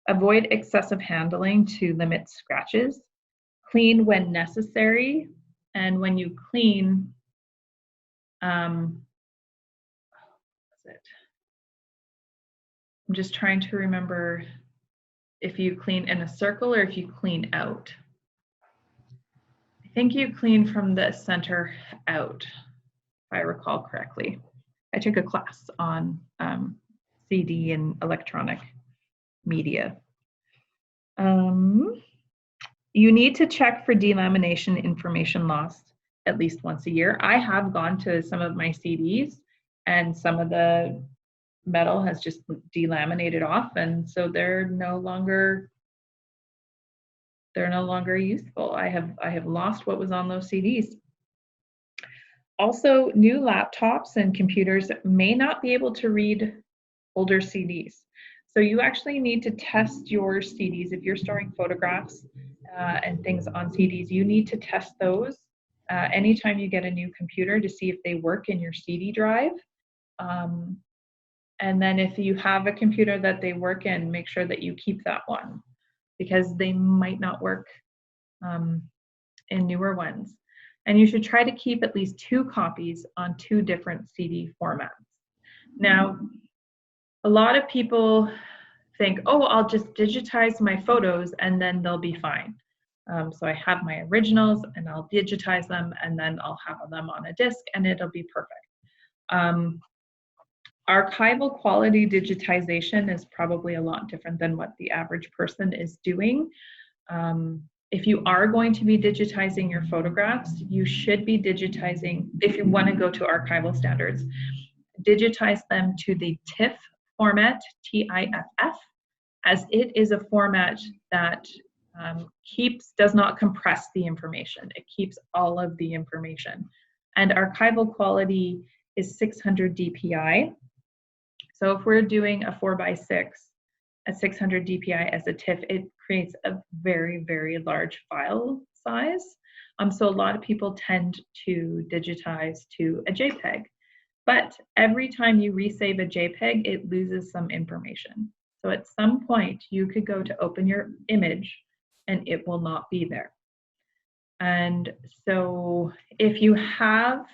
Avoid excessive handling to limit scratches. Clean when necessary, and when you clean, I'm just trying to remember if you clean in a circle or if you clean out. I think you clean from the center out, if I recall correctly. I took a class on CD and electronic media. You need to check for delamination information lost at least once a year. I have gone to some of my CDs and some of the metal has just delaminated off, and so they're no longer useful. I have lost what was on those CDs. Also, new laptops and computers may not be able to read older CDs. So you actually need to test your CDs. If you're storing photographs and things on CDs, you need to test those anytime you get a new computer to see if they work in your CD drive. And then if you have a computer that they work in, make sure that you keep that one because they might not work in newer ones. And you should try to keep at least 2 copies on 2 different CD formats. Now, a lot of people think, oh, I'll just digitize my photos and then they'll be fine. So I have my originals and I'll digitize them and then I'll have them on a disc and it'll be perfect. Archival quality digitization is probably a lot different than what the average person is doing. if you are going to be digitizing your photographs, you should be digitizing, if you want to go to archival standards, digitize them to the TIFF format, TIFF, as it is a format that does not compress the information. It keeps all of the information. And archival quality is 600 dpi. So if we're doing a 4x6 at 600 dpi as a TIFF, it creates a very, very large file size. So a lot of people tend to digitize to a JPEG. But every time you resave a JPEG, it loses some information. So at some point, you could go to open your image and it will not be there. And so if you have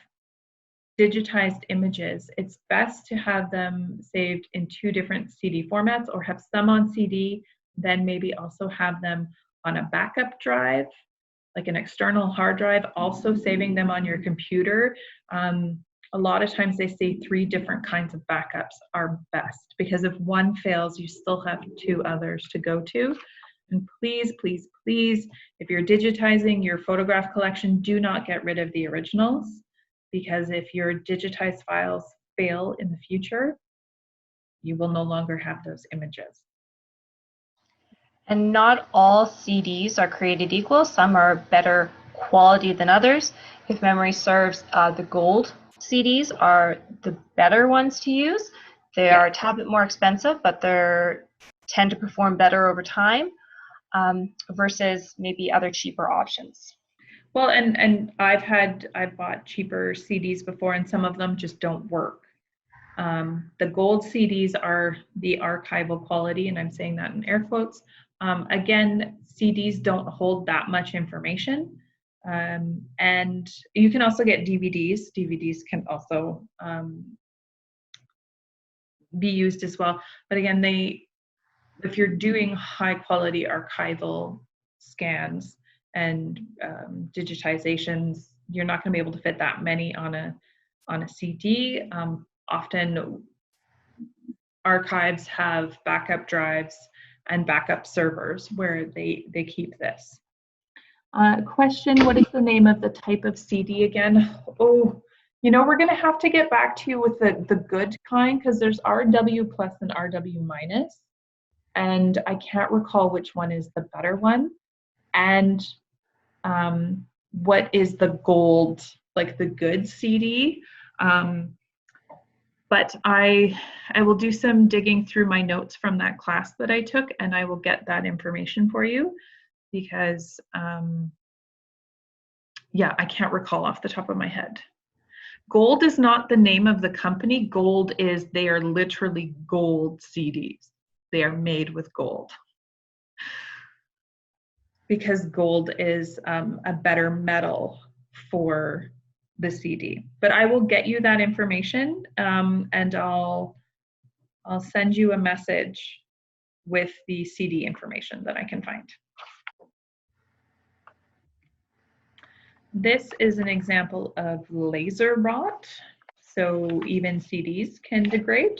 digitized images, it's best to have them saved in 2 different CD formats, or have some on CD, then maybe also have them on a backup drive, like an external hard drive, also saving them on your computer. A lot of times they say 3 different kinds of backups are best, because if one fails, you still have 2 others to go to. And please, please, please, if you're digitizing your photograph collection, do not get rid of the originals, because if your digitized files fail in the future, you will no longer have those images. And not all CDs are created equal. Some are better quality than others. If memory serves, the gold CDs are the better ones to use. They are a tad bit more expensive, but they tend to perform better over time, versus maybe other cheaper options. Well, and I've bought cheaper CDs before, and some of them just don't work. The gold CDs are the archival quality, and I'm saying that in air quotes. Again, CDs don't hold that much information. And you can also get DVDs. DVDs can also be used as well. But again, if you're doing high quality archival scans and digitizations, you're not going to be able to fit that many on a CD. Often archives have backup drives and backup servers where they keep this. Question, what is the name of the type of CD again? Oh, we're going to have to get back to you with the good kind, because there's RW plus and RW minus, and I can't recall which one is the better one. And what is the gold, like the good CD? But I will do some digging through my notes from that class that I took, and I will get that information for you, because yeah, I can't recall off the top of my head. Gold is not the name of the company. Gold is, they are literally gold CDs. They are made with gold, because gold is a better metal for the CD. But I will get you that information, and I'll send you a message with the CD information that I can find. This is an example of laser rot, so even CDs can degrade.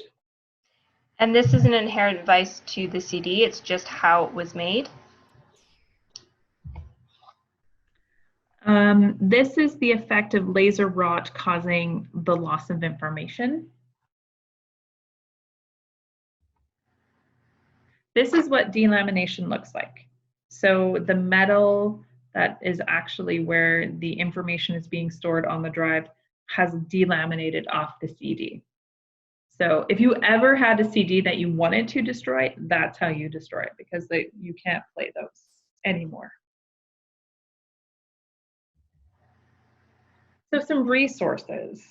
And this is an inherent vice to the CD, it's just how it was made. This is the effect of laser rot causing the loss of information. This is what delamination looks like. So the metal that is actually where the information is being stored on the drive has delaminated off the CD. So if you ever had a CD that you wanted to destroy, that's how you destroy it, because you can't play those anymore. So some resources.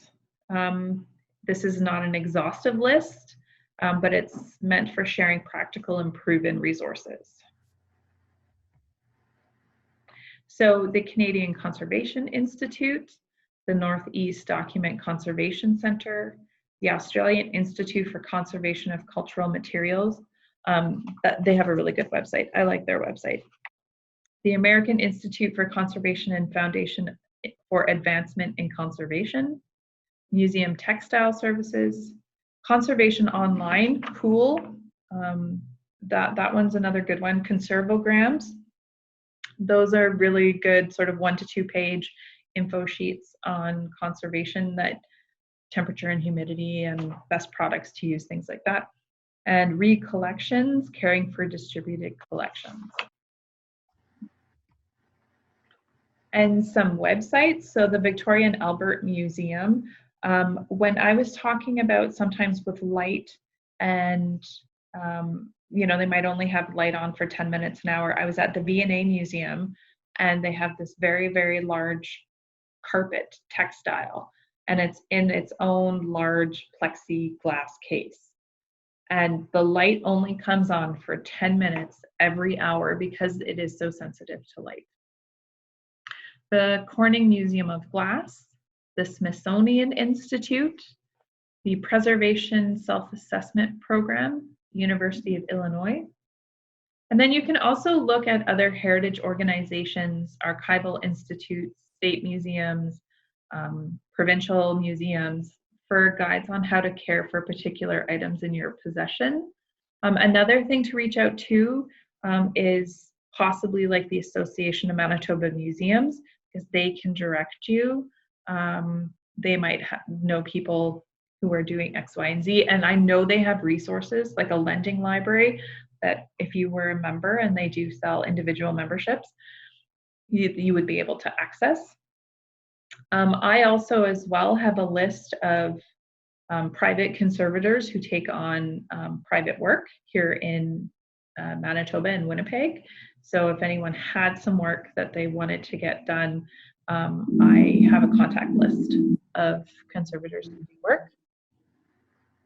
This is not an exhaustive list, but it's meant for sharing practical and proven resources. So the Canadian Conservation Institute, the Northeast Document Conservation Center, the Australian Institute for Conservation of Cultural Materials, they have a really good website. I like their website. The American Institute for Conservation and Foundation for Advancement in Conservation, Museum Textile Services, Conservation Online, cool. That one's another good one. Conservograms, Those are really good sort of 1 to 2 page info sheets on conservation, that temperature and humidity and best products to use, things like that. And recollections, caring for distributed collections. And some websites. So the Victoria and Albert Museum, when I was talking about sometimes with light and you know, they might only have light on for 10 minutes an hour. I was at the V&A Museum, and they have this very, very large carpet textile, and it's in its own large plexiglass case. And the light only comes on for 10 minutes every hour because it is so sensitive to light. The Corning Museum of Glass, the Smithsonian Institute, the Preservation Self-Assessment Program, University of Illinois. And then you can also look at other heritage organizations, archival institutes, state museums, provincial museums, for guides on how to care for particular items in your possession. Another thing to reach out to is possibly like the Association of Manitoba Museums, because they can direct you. They might know people who are doing X, Y, and Z. And I know they have resources like a lending library that if you were a member, and they do sell individual memberships, you would be able to access. I also as well have a list of private conservators who take on private work here in Manitoba and Winnipeg. So if anyone had some work that they wanted to get done, I have a contact list of conservators who do work.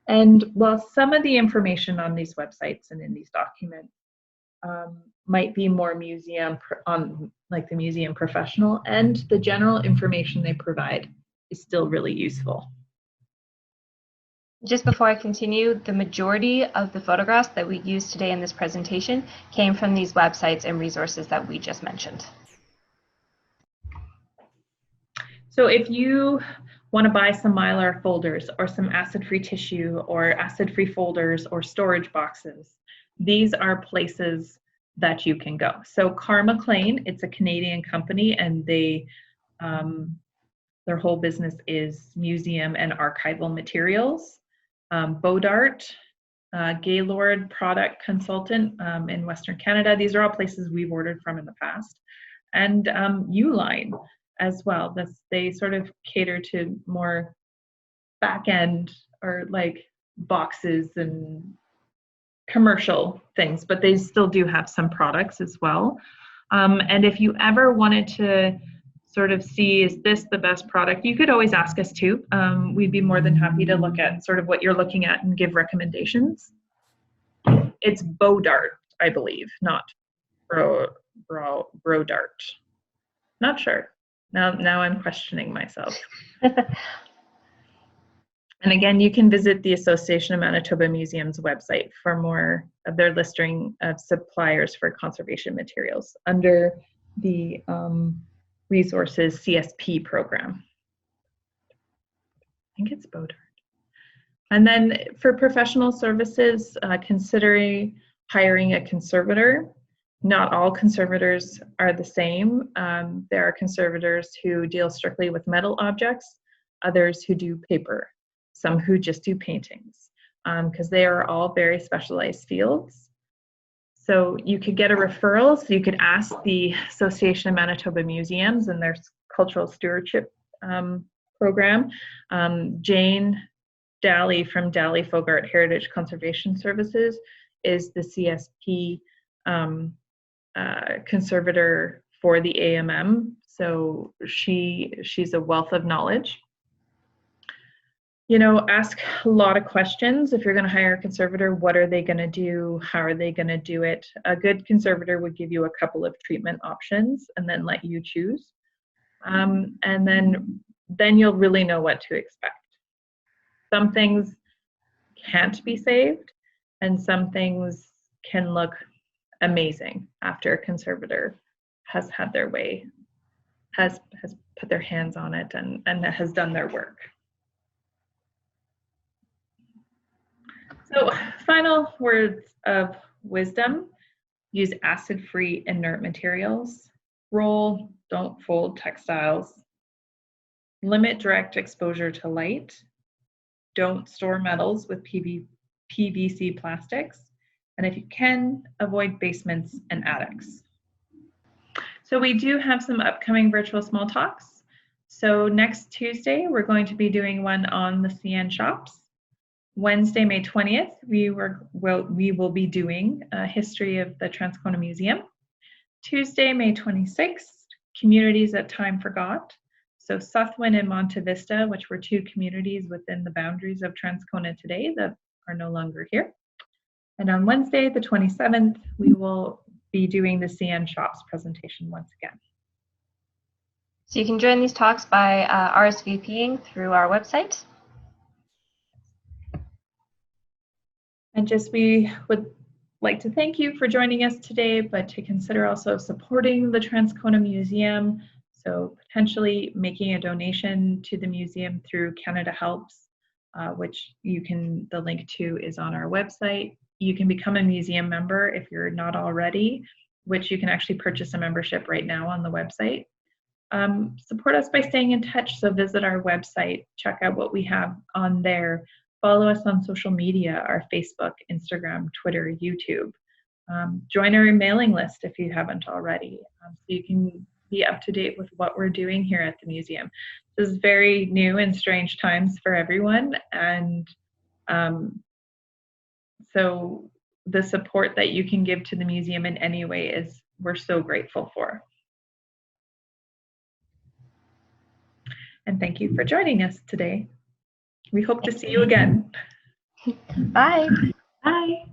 And while some of the information on these websites and in these documents might be more museum on like the museum professional end, the general information they provide is still really useful. Just before I continue, the majority of the photographs that we used today in this presentation came from these websites and resources that we just mentioned. So if you want to buy some Mylar folders or some acid-free tissue or acid-free folders or storage boxes, these are places that you can go. So Carr McLean, it's a Canadian company, and they their whole business is museum and archival materials. Bodart, Gaylord Product Consultant in Western Canada. These are all places we've ordered from in the past. And Uline as well. They sort of cater to more back end or like boxes and commercial things, but they still do have some products as well. And if you ever wanted to sort of see, is this the best product, you could always ask us too. We'd be more than happy to look at sort of what you're looking at and give recommendations. It's Bodart, I believe, not Brodart. Not sure. Now I'm questioning myself. And again, you can visit the Association of Manitoba Museums website for more of their listing of suppliers for conservation materials under the resources CSP program. I think it's Bodart. And then for professional services, considering hiring a conservator. Not all conservators are the same. There are conservators who deal strictly with metal objects, others who do paper, some who just do paintings, because they are all very specialized fields. So you could get a referral, so you could ask the Association of Manitoba Museums and their cultural stewardship program. Jane Daly from Daly Fogart Heritage Conservation Services is the CSP conservator for the AMM, so she's a wealth of knowledge. You know, ask a lot of questions. If you're going to hire a conservator, what are they going to do? How are they going to do it? A good conservator would give you a couple of treatment options and then let you choose. And then you'll really know what to expect. Some things can't be saved, and some things can look amazing after a conservator has had their way, has put their hands on it and has done their work. So final words of wisdom: use acid-free inert materials. roll, don't fold textiles, limit direct exposure to light, don't store metals with PVC plastics, and if you can, avoid basements and attics. So we do have some upcoming virtual small talks. So next Tuesday, we're going to be doing one on the CN shops. Wednesday, May 20th, we will be doing a history of the Transcona Museum. Tuesday, May 26th, communities that time forgot. So Southwind and Monte Vista, which were two communities within the boundaries of Transcona today that are no longer here. And on Wednesday, the 27th, we will be doing the CN shops presentation once again. So you can join these talks by RSVPing through our website. And just we would like to thank you for joining us today, but to consider also supporting the Transcona Museum. So potentially making a donation to the museum through Canada Helps, which the link to is on our website. You can become a museum member if you're not already, which you can actually purchase a membership right now on the website. Support us by staying in touch, so visit our website, check out what we have on there. Follow us on social media, our Facebook, Instagram, Twitter, YouTube. Join our mailing list if you haven't already, so you can be up to date with what we're doing here at the museum. This is very new and strange times for everyone, and so the support that you can give to the museum in any way we're so grateful for. And thank you for joining us today. We hope to see you again. Bye. Bye.